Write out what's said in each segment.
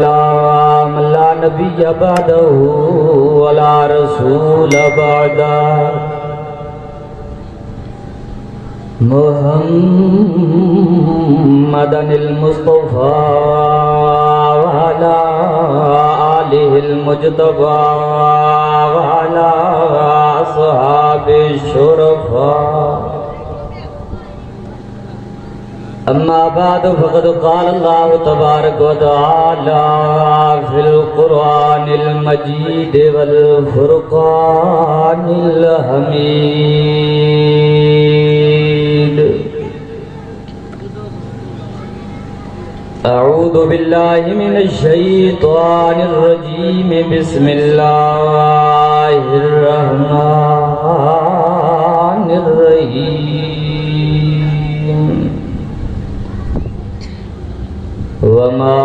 ला नबी बअदहु वला रसूल बअदहु मुहम्मदनिल मुस्तफा वअला आलिहिल मुज्तबा वअला अस्हाबिश शुरफा। अम्मा बाद फ़क़द क़ाल अल्लाहु तबारक व तआला फ़िल क़ुरआनिल मजीद वल फ़ुरक़ानिल हमीद। अऊज़ु बिल्लाहि मिनश शैतानिर रजीम। बिस्मिल्लाहिर रहमानिर रहीम। वमा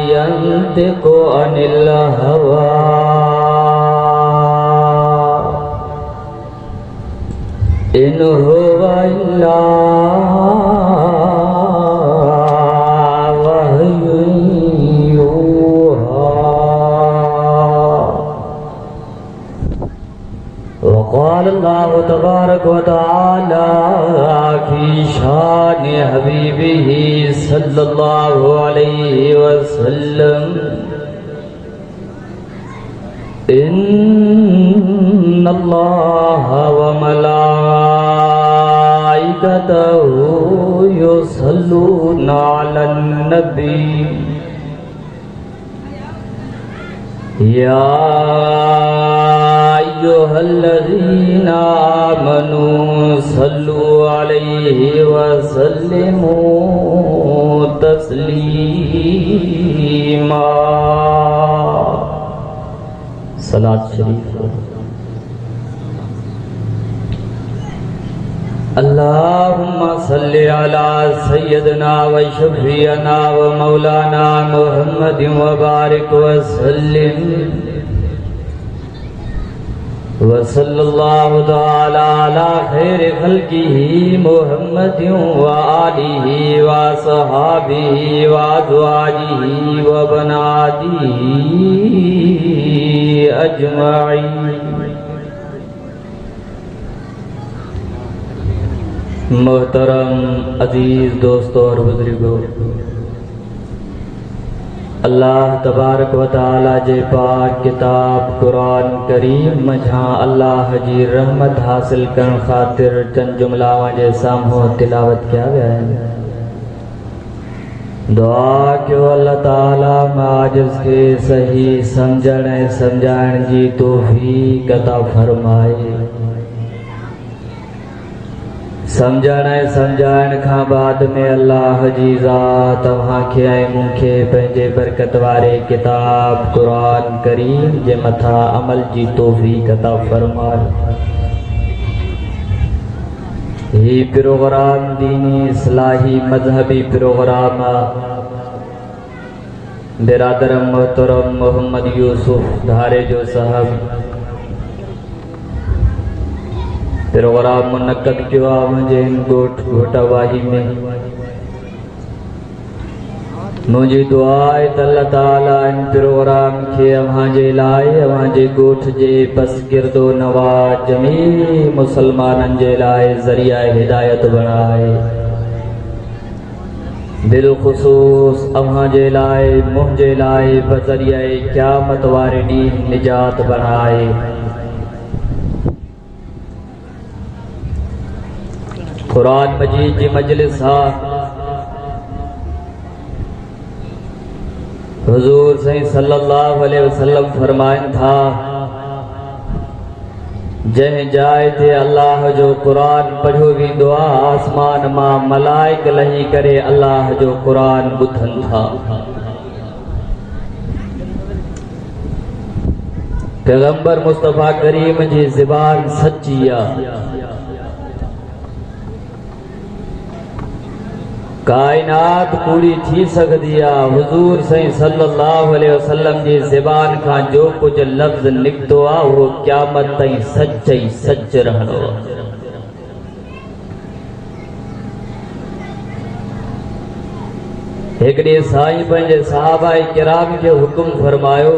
यंतिक़ु अनिल हवा इन हुवा इल्ला वह्युन यूहा। वक़ाल अल्लाहु तबारक व तआला फी शान हबीबिही सल्लल्लाहु अलैहि वसल्लम इन्नल्लाह व मलाइकतहु युसल्लूना अलन नबी या अय्युहल्लज़ीना आमनू सल्लू अलैहि वसल्लिमू तस्लीमा। सलात शरीफ। अल्लाहुम्मा सल्लि अला सय्यदना व शफीअना व मौलाना मुहम्मदिन व बारिक व सल्लिम व सल्लल्लाहु तआला अला खैरि खल्किही मुहम्मदिन व आलिही व सहाबिही व अज़वाजिही व बनातिही अजमाइन। मोहतरम अजीज दोस्तों और बुजुर्गों, अल्लाह तबारक व तआला जे पाक किताब कुरान करीम मझां अल्लाह जी रहमत हासिल करण खातिर चंद जुमलावां जे साम्हूं तिलावत किया गया है। दुआ कयो अल्लाह ताला माजिज़ खे सही समझण ऐं समझाइण जी तौफ़ीक़ अता फरमाए। समझण ऐं समझाइण खां बाद में अल्लाह जी ज़ात तव्हांखे ऐं मूंखे पंहिंजे बरकत वारे किताब कुरान करीम जे मथां अमल जी तौफ़ीक़ अता फरमाए। ही प्रोग्राम दीनी इस्लाही मजहबी प्रोग्राम बिरादर मोहतरम मोहम्मद यूसुफ धारे जो साहब प्रोग्राम मुनक़द किया मुझे घोटावाही में। मुझी दुआ है अल्लाह ताला इन प्रोग्राम के अवां जे लाए अवां जे गोठ जे पस गिरदो नवा जमी मुसलमानन जे लाए ज़रिया हिदायत बनाए। बिलखुसूस अवां जे लाए मुझे लाए बज़रिया क़यामत वारे ॾींहुं निजात बनाए। कुरान मजीद जी मजलिस हुजूर सही सल्लल्लाहु अलैहि वसल्लम फरमाइन था, जह जाए थे अल्लाह जो कुरान पढ़ियो वेंदो आहे आसमान मां मलाइक लही करे अल्लाह जो कुरान ॿुधनि था। पैगंबर मुस्तफा करीम जी ज़बान सच्ची आहे। कायनात पूरी थी सकती है हुजूर सही सल्लल्लाहु अलैहि वसल्लम जी ज़बान खां जो कुछ लफ्ज़ निकतो आ वो क़यामत ताईं सच ही सच रहंदो। एक ॾींहुं साईं पंहिंजे सहाबाए किराम खे हुकुम फरमायो,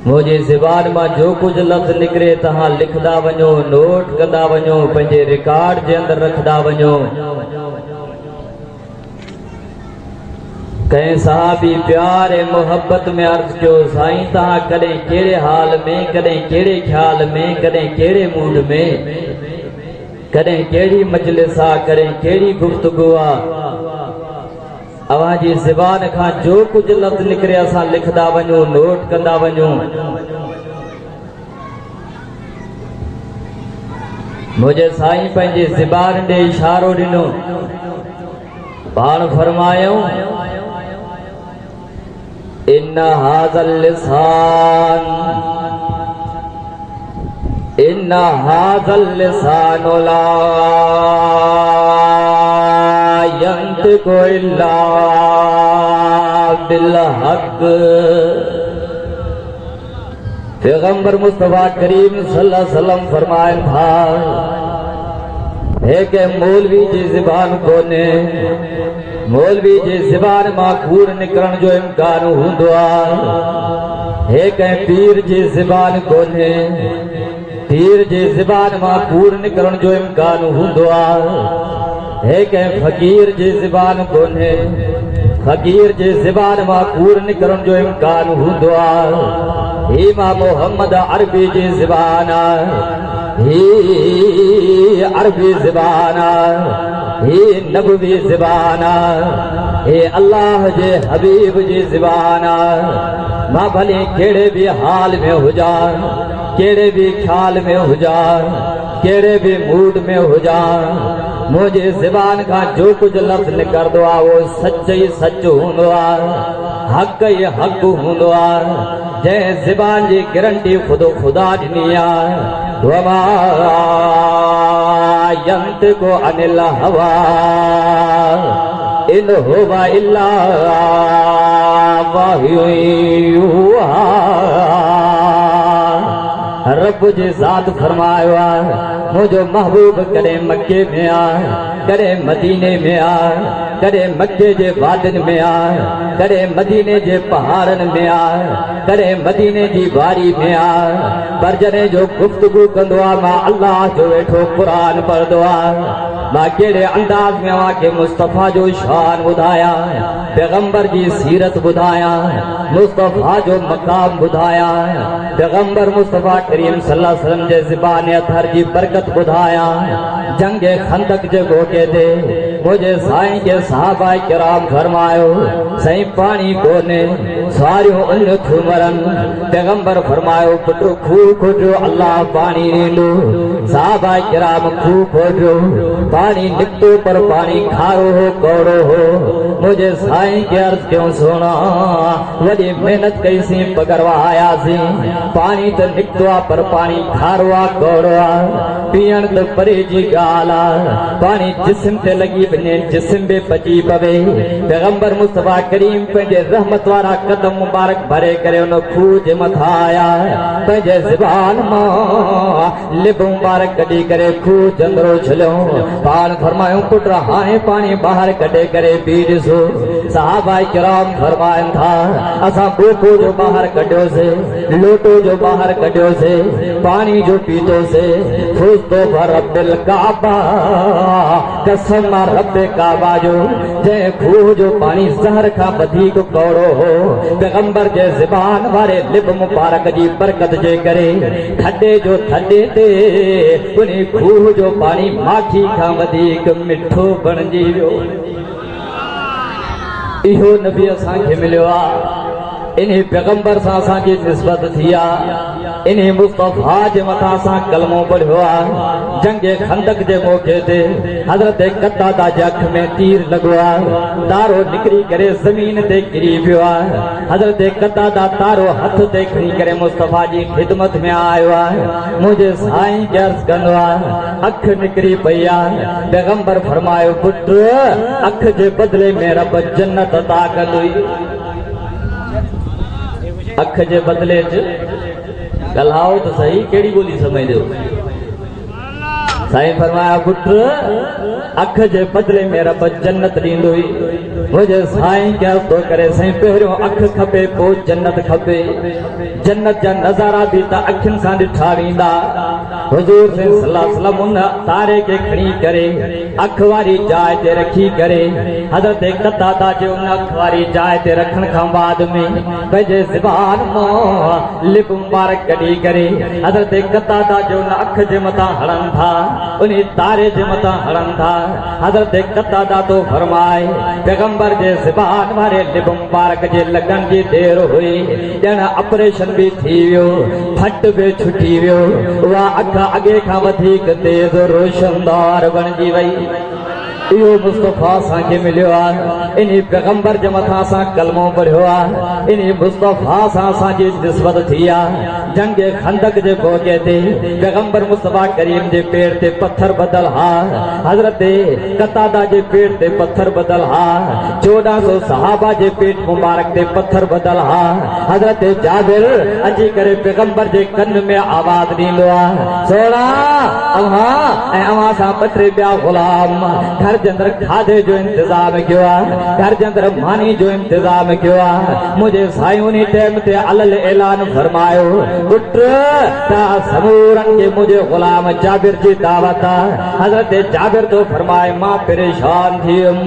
मुझे ज़बान मां जो कुछ लफ्ज़ निकरे तहां लिखदा वञो, नोट कंदा वञो, पंहिंजे रिकॉर्ड जे अंदर रखदा वञो। कंहिं सहाबी प्यार ऐं मोहब्बत में अर्ज़ कयो, साईं तहां कॾहिं कहिड़े हाल में, कॾहिं कहिड़े ख्याल में, कॾहिं कहिड़े मूड में, कॾहिं कहिड़ी मजलिस आ, कॾहिं कहिड़ी गुफ्तगू आ, अवां जी ज़बान खां जो कुछ लफ्ज़ निकरे असां लिखदा वञूं, नोट कंदा वञूं। मुझे साईं पंहिंजी ज़बान ॾे इशारो ॾिनो, पाण फरमायूं, इन हाज़ल लिसान, इन हाज़ल लिसान ला यंतिकु इल्ला बिल हक। पैगंबर मुस्तफा करीम सल्लल्लाहु अलैहि वसल्लम फरमाइन था, है के मौलवी जी ज़बान कोने, मौलवी जी ज़बान मां कूड़ निकरण जो इम्कान हूंदो आहे। है के पीर जी ज़बान कोने, पीर जी ज़बान मां कूड़ निकरण जो इम्कान हूंदो आहे। है के फकीर जी ज़बान कोने, फकीर जी ज़बान मां कूड़ निकरण जो इम्कान हूंदो आहे। ही मां मोहम्मद अरबी जी ज़बान आहे, ही अरबी ज़बान आहे, ही नबवी ज़बान आहे, हे अल्लाह जे हबीब जी ज़बान आहे। मां भले कहिड़े बि हाल में हुजां, कहिड़े बि ख्याल में हुजां, कहिड़े बि मूड में हुजां, मुझे ज़बान खां जो कुछ लफ्ज़ निकरदो आहे वो सच ई सच हूंदो आहे, हक़ ई हक़ हूंदो आहे। जंहिं ज़बान जी गारंटी खुदा ॾिनी आहे, वमा यंतिकु अनिल हवा इन हुवा इल्ला वह्यु यूहा। रब जी ज़ात फरमायो आहे, मुझो महबूब कॾहिं मक्के में आहे, कॾहिं मदीने में आहे, कॾहिं मक्के जे वादिन में आहे, कॾहिं मदीने जे पहाड़नि में आहे, कॾहिं मदीने जी वारी में आहे। पर जॾहिं जो गुफ्तगू कंदो आहे, मां अल्लाह जो वेठो क़ुरान पढ़ंदो आहे। मां कहिड़े अंदाज़ में अव्हांखे मुस्तफ़ा जो शान ॿुधायां, पैगंबर जी सीरत ॿुधायां, मुस्तफ़ा जो मक़ाम ॿुधायां, पैगंबर मुस्तफ़ा करीम सल्लल्लाहु अलैहि वसल्लम जे ज़बान अतहर जी बरकत ॿुधायां। जंगे खंदक जे गोटे ते मुझे साईं के सहाबाए किराम फरमायो, साईं पानी कोने, सारियूं उन थूमरन। पैगंबर फरमायो, पुत्र खूह खोटियो, अल्लाह पानी ॾींदो। सहाबाए किराम खूह खोटियो, पानी निकितो, पर पानी खारो हो, कौड़ो हो। मुझे साईं के अर्ज़ कयूं, सोना वॾी महिनत कईसीं, पगरवा आयासीं, पानी त निकितो आहे पर पानी खारो आहे, कौड़ो आहे, पीअण त परे जी ॻाल्हि आहे। पानी जिस्म ते लॻी वञे, जिस्म बि पची पवे। पैगंबर मुस्तफा करीम पंहिंजे रहमत वारा कदम मुबारक भरे करे उन खूह जे मथां आया, पंहिंजे ज़बान मां लिब मुबारक कढी करे खूह चंदरो छलियो। पाण फरमायूं, पुट हाणे पानी ॿाहिरि कढे करे पी ॾिसो। सहाबाए किराम फरमाइनि था, असां ॿोको जो ॿाहिरि कढियोसीं, लोटो जो ॿाहिरि कढियोसीं, पानी जो पीतोसीं। फुस्तो रब्बिल काबा, कसम रब काबा जो, जंहिं खूह जो पानी ज़हर खां वधीक कौड़ो हो। पैगंबर जे ज़बान वारे लिब मुबारक जी बरकत जे करे थॾे जो थॾे ते उन खूह जो पानी माखी खां वधीक मिठो बणिजी वियो। इहो नबी असांखे मिलियो आहे, इन पैगंबर सां असांजी निस्बत थी आहे, इन मुस्तफ़ा जे मथां असां कलमो पढ़ियो आहे। जंगे खंदक जे मौक़े ते हज़रत कतादा जे अख में तीर लॻो आहे, तारो निकिरी करे ज़मीन ते किरी पियो आहे। हज़रत कतादा तारो हथ ते खणी करे मुस्तफ़ा जी ख़िदमत में आयो आहे। मुंहिंजे साईं खे अर्ज़ कंदो आहे, अख निकिरी पई आहे। पैगंबर फरमायो, पुत्र अख जे बदिले में रब जन्नत अता कंदुई। अख जे बदिले ॻाल्हाओ त सही, कहिड़ी ॿोली समझदो? साईं फरमाया, पुत्र अख जे बदले में रब जन्नत ॾींदुई मुझे साईं क्या तो करे साईं पहिरियों अख खपे पोइ जन्नत खपे जन्नत जा नज़ारा भी त अखियुनि सां ॾिठा वेंदा हुजूर सल्लल्लाहु अलैहि वसल्लम उन तारे के खणी करे अख वारी जाइ ते रखी करे हज़रत कतादा जे उन अख वारी जाइ ते रखण खां बाद में पंहिंजे ज़बान मां लिप मुबारक कढी करे हज़रत कतादा जो उन अख जे मथां हणनि था उन तारे जे मथां हणनि था हज़रत कतादा तो फरमाए पैगंबर जे ज़बान वारे लिप मुबारक जे लॻण जी देर हुई ॼण ऑपरेशन भी थी वियो फट भी छुटी वियो उहा अख अॻे खां वधीक तेज़ रोशनदार बणिजी वई इहो मुस्तफ़ा असांखे मिलियो आहे इन पैगंबर जे मथां असां कलमो पढ़ियो आहे इन मुस्तफ़ा सां असांजी निस्बत थी आहे जंग खंदक जे मौक़े ते पैगंबर मुस्तफ़ा करीम जे पेर ते पत्थर बदल हा हज़रत कतादा जे पेट ते पत्थर बदल हा 1400 सहाबा जे पेट मुबारक ते पत्थर बदल हा हज़रत जाबिर अची करे पैगंबर जे कन में आवाज़ ॾींदो आहे सोना अव्हां ऐं अव्हां सां ॿ टे ॿिया ग़ुलाम घर जे अंदर खाधे जो इंतजाम कयो आहे घर जे अंदर मानी जो इंतजाम कयो आहे मुंहिंजे साईं उन टाइम ते अलल ऐलान फरमायो पुट ता समूरन के मुझे गुलाम जाबिर जी दावत हज़रत जाबिर तो फरमाए मां परेशान थियुम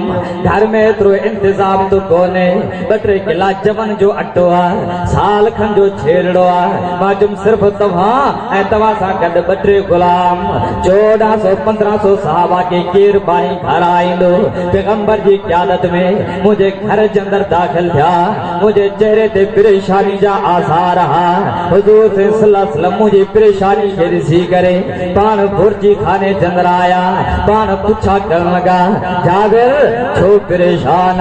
घर में एतिरो इंतजाम तो कोने 2-3 किला जवन जो अटो आहे साल खन जो छेड़ो आहे मां तुम सिर्फ तव्हां ऐं तव्हां सां गॾु 2-3 गुलाम 1400-1500 सहाबा के केर बाणी घर आईंदो पैगंबर जी क़यादत में मुझे घर जे अंदर दाखिल थिया मुझे चेहरे ते परेशानी जा आसार हा हुजूर सल्लल्लाहु अलैहि वसल्लम मुझे परेशानी के ॾिसी करे पाण बुर्जी खाने जे अंदर आया पाण पुछा करण लगा जाबिर छो परेशान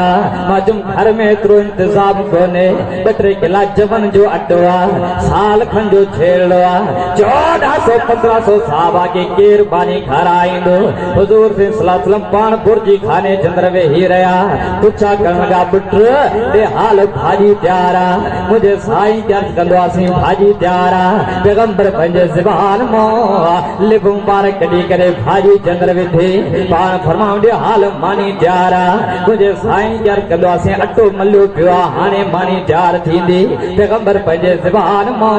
मां तुम घर में एतिरो इंतजाम कोने 2-3 किला जवन जो अटो आहे साल खन जो छेड़ो आहे 1400-1500 सहाबा के केर बानी घर आईंदो हुजूर सल्लल्लाहु अलैहि वसल्लम पाण बुर्जी खाने जे अंदर वेही रहिया पुछा करण लगा पुट दे हाल भाॼी तयार आहे मुंहिंजे साईं अर्ज़ कंदो आहे भाॼी तयार आहे पैगंबर पंहिंजे ज़बान मां लिप मुबारक कढी करे भाॼी जे अंदर विधी पाण फरमायो ॾे हाल मानी तयार आहे मुंहिंजे साईं अर्ज़ कंदो आहे अटो मलियो पियो आहे हाणे मानी तयार थींदी पैगंबर पंहिंजे ज़बान मां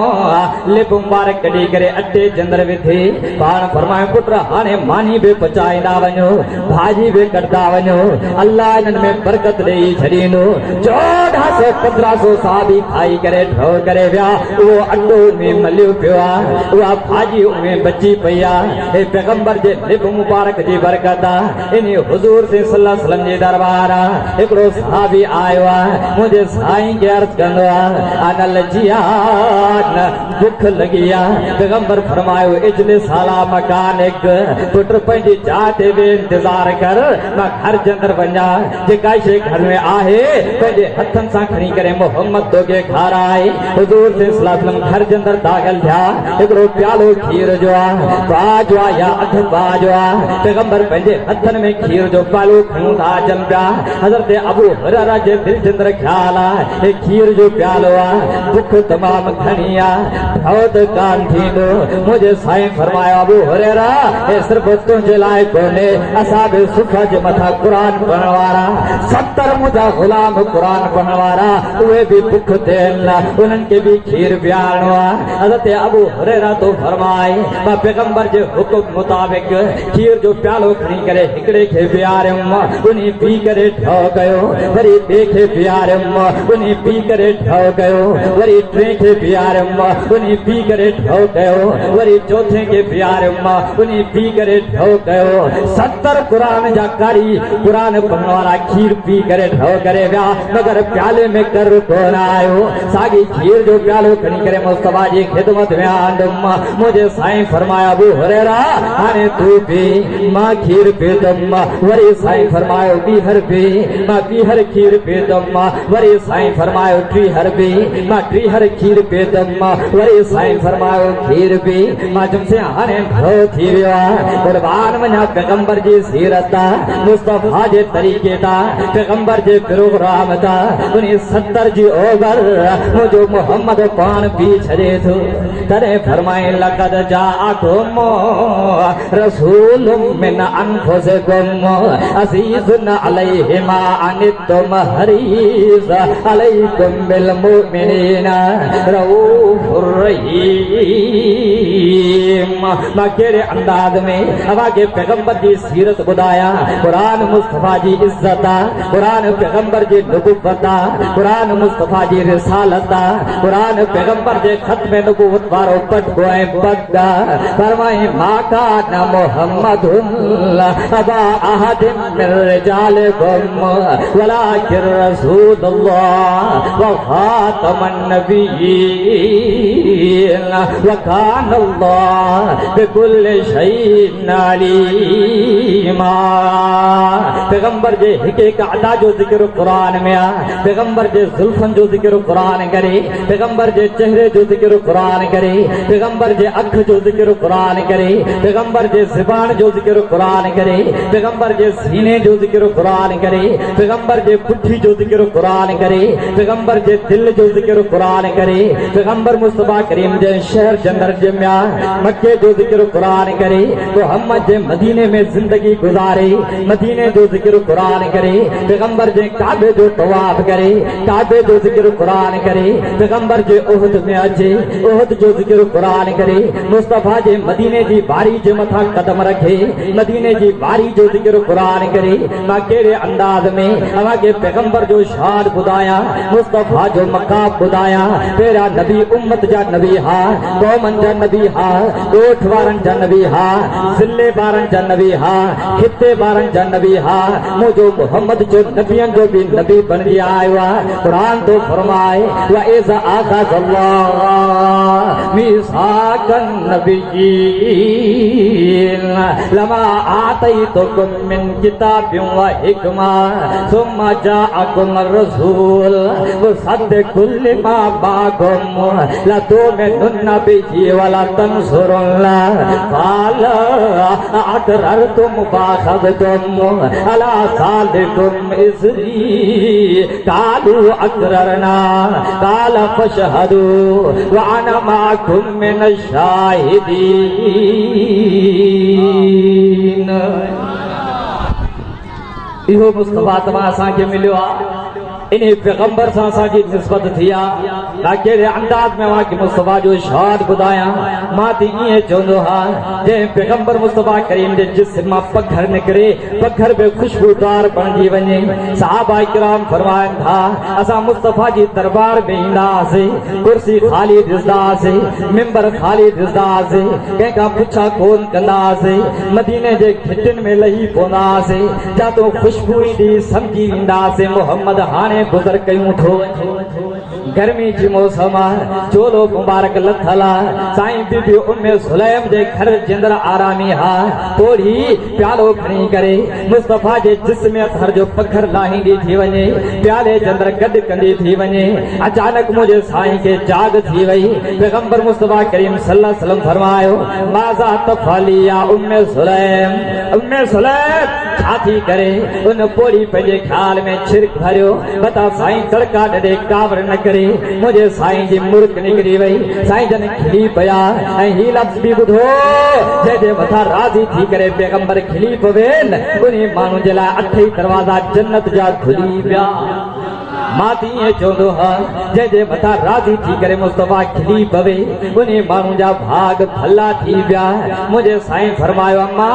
लिप मुबारक कढी करे अटे जे अंदर विधी पाण फरमायो पुट हाणे मानी बि पचाईंदा वञो भाॼी बि कढंदा वञो अल्लाह इन्हनि में बरकत ॾेई छॾींदो 1400-1500 साहबी खाई करे ठो करे विया उहो अटो में मलियो पियो आहे उहा भाॼी में बची पई आहे हे पैगंबर जे लिप मुबारक जी बरकत आहे इन हुजूर सल्लल्लाहु अलैहि वसल्लम जे दरबार हिकिड़ो सहाबी आयो आहे मुंहिंजे साईं खे अर्ज़ कंदो आहे अनल जियान बुख लॻी आहे पैगंबर फरमायो इजले साला मकान हिकु पुट पंहिंजी जाइ ते बि इंतज़ार कर मां घर जे अंदर वञा जेका शइ घर में आहे पंहिंजे हथनि सां खणी करे मोहम्मद तोखे खाराए हुजूर सल्लल्लाहु अलैहि वसल्लम घर जे अंदर दाख़िल थिया हिकिड़ो प्यालो खीर जो आहे बाजो आहे या अधु बाजो आहे पैगंबर पंहिंजे हथनि में खीर जो प्यालो खणी था अचनि पिया हज़रत अबू हुरैरा जे दिलि जे अंदर ख़्याल आहे हे खीर जो प्यालो आहे बुख तमामु घणी आहे भौत कान थींदो मुंहिंजे साईं फरमायो अबू हुरैरा हे सिर्फ़ तुंहिंजे लाइ कोन्हे असां बि सुख जे मथां क़ुर पढ़ण वारा 70 मुंहिंजा ग़ुलाम क़ुर पढ़ण वारा उहे बि बुख थियनि उन्हनि खे बि खीर पीआरणो आहे हज़रत अबू हुरैरा तो फरमाए मां पैगंबर जे हुकुम मुताबिक़ खीर जो प्यालो खणी करे हिकिड़े खे पीआरियुमि उन पी करे ठह कयो वरी ॿिए खे पीआरियुमि उन पी करे ठह कयो वरी टे खे पीआरियुमि उन पी करे ठह कयो वरी चौथे खे पीआरियुमि उन पी करे ठह कयो 70 क़ुर जा कारी क़ुर पढ़ण वारा खीर पी करे ठह करे विया मगर प्याले में कर कोन आयो साॻी खीर जो प्यालो खणी करे मुस्तफ़ा जी ख़िदमत में आंदुमि मुंहिंजे साईं फरमाया अबू हुरैरा हाणे तूं पी मां खीर पीतुमि वरी साईं फरमायो ॿीहर पी मां ॿीहर खीर पीतुमि वरी साईं फरमायो टीहर पी मां टीहर खीर पीतुमि वरी साईं फरमायो खीर पी मां चुमसे हाणे ढो थी वियो आहे क़ुर्बान वञा पैगंबर जी सीरत ता मुस्तफा जे तरीके ता पैगंबर जे प्रोग्राम ता उन्हीं 70 जी ओवर मुझो मोहम्मद पान पी छड़े थो तरे फरमाए लक़द जाअकुम रसूलुम मिन अनफुसिकुम अज़ीज़ुन अलैहि मा अनित्तुम हरीज़ अलैकुम बिल मुमिनीना रऊफ़ुर रहीम। मां केड़े अंदाज में हवा के पैगंबर जी सीरत बुधाया कुरान मुस्तफा जी इज्जत कुरान पैगंबर जी नबुव्वत कुरान मुस्तफा जी रिसालत कुरान पैगंबर जे खत्म नबुव्वत वारो पटको ऐं बग्गा फरमाए मा काना मुहम्मदुन अबा अहदिन मिन रिजालिकुम वलाकिन रसूलुल्लाह व खातमन नबिय्यीन व कानल्लाह बिकुल्लि शैइन अलीमा। पैगंबर जे हिक अदा जो जिक्र कुरान में आ पैगंबर जे जुल्फन जो जिक्र कुरान करे पैगंबर जे चेहरे जो जिक्र कुरान करे पैगंबर जे अख जो जिक्र कुरान करे पैगंबर जे ज़ुबान जो जिक्र कुरान करे पैगंबर जे सीने जो जिक्र कुरान करे पैगंबर जे पुठी जो जिक्र कुरान करे पैगंबर जे दिल जो जिक्र कुरान करे पैगंबर मुस्तफा करीम जे शहर जन्नत जमिया मक्के जो जिक्र कुरान करे मोहम्मद जे मदीने में जिंदगी गुजारे मदीने जो जिक्र कुरान करे पैगंबर जे काबे जो तवाफ करे काबे जो जिक्र कुरान करे पैगंबर जे उहद में अचे उहद जो जिक्र कुरान करे मुस्तफा जे मदीने जी बारी जे मथा कदम रखे मदीने जी बारी जो जिक्र कुरान करे मां केड़े अंदाज में हवा के पैगंबर जो शान बुधाया मुस्तफा जो मकाम बुधाया तेरा नबी उम्मत जा नबी हा कौमन जा नबी हा गोठ वारन जा नबी हा जिले बारन जा नबी हा खिते बारन जा नबी हा मुझो मोहम्मद जो नबियन जो भी नबी बन गया आया कुरान तो फरमाए व इज़ा अख़ज़ल्लाहु मीसाक़न नबिय्यीन लमा आतैतुकुम मिन किताबिन व हिकमा सुम्मा जाअकुम रसूल मुसद्दिक़ुल लिमा माअकुम लतु'मिनुन्न बिही व लतंसुरुन्नाह क़ाल अक़ररतुम फ़अख़ज़्तुम अला ज़ालिकुम इज़री क़ालू अक़ररना क़ाल फ़अशहदू व अना माअकुम मिनश शाहिदीन। इहो मुस्तफा तमा असां खे मिलियो आहे इन पैगंबर से असांजी निस्बत थी आहे केड़े अंदाज में वहां के मुस्तफा जो शाद बुधाया मां ती ये चवंदो हा जे पैगंबर मुस्तफा करीम जे जिस्म मां पखर निकरे पखर में खुशबूदार बणजी वने सहाबा किराम फरमाइन था असा मुस्तफा जी दरबार में ईंदा से कुर्सी खाली दिसदा से मिंबर खाली दिसदा से कंहिंखां पुछा कोन कंदा से मदीने जे खिटिन में लही पवंदा से जातो खुशबू ईंदी समझी ईंदा से मोहम्मद हाणे गुज़र कयूं थो गर्मी जी मौसम चोलो मुबारक लथला साईं बीबी उम्मे सुलैम जे घर जिंदर आरामी हा थोड़ी प्यालो खणी करे मुस्तफा जे जिस्म अथर जो पखर लाहींदी थी वने प्याले जंदर गड कंदी थी वने अचानक मुझे साईं के जाग थी वई पैगंबर मुस्तफा करीम सल्लल्लाहु अलैहि वसल्लम फरमायो माज़ा तफलिया उम्मे सुलैम छाती करे उन पोड़ी पंहिंजे ख्याल में छिरक भरियो बता साईं तड़का डे कावर न करे मुझे साईं जी मुर्क निकरी वई साईं जन खिली पया ऐं ही लफ्ज़ भी ॿुधो जे मथा राज़ी थी करे पैगंबर खिली पवेन उन्ही माण्हू जे लाइ 8 दरवाजा जन्नत जा खुली पिया मां ती ये चवंदो हा जे मथा राज़ी थी करे मुस्तफा खिली पवे उन्ही माण्हू जा भाग भला थी पिया मुझे साईं फरमायो अम्मा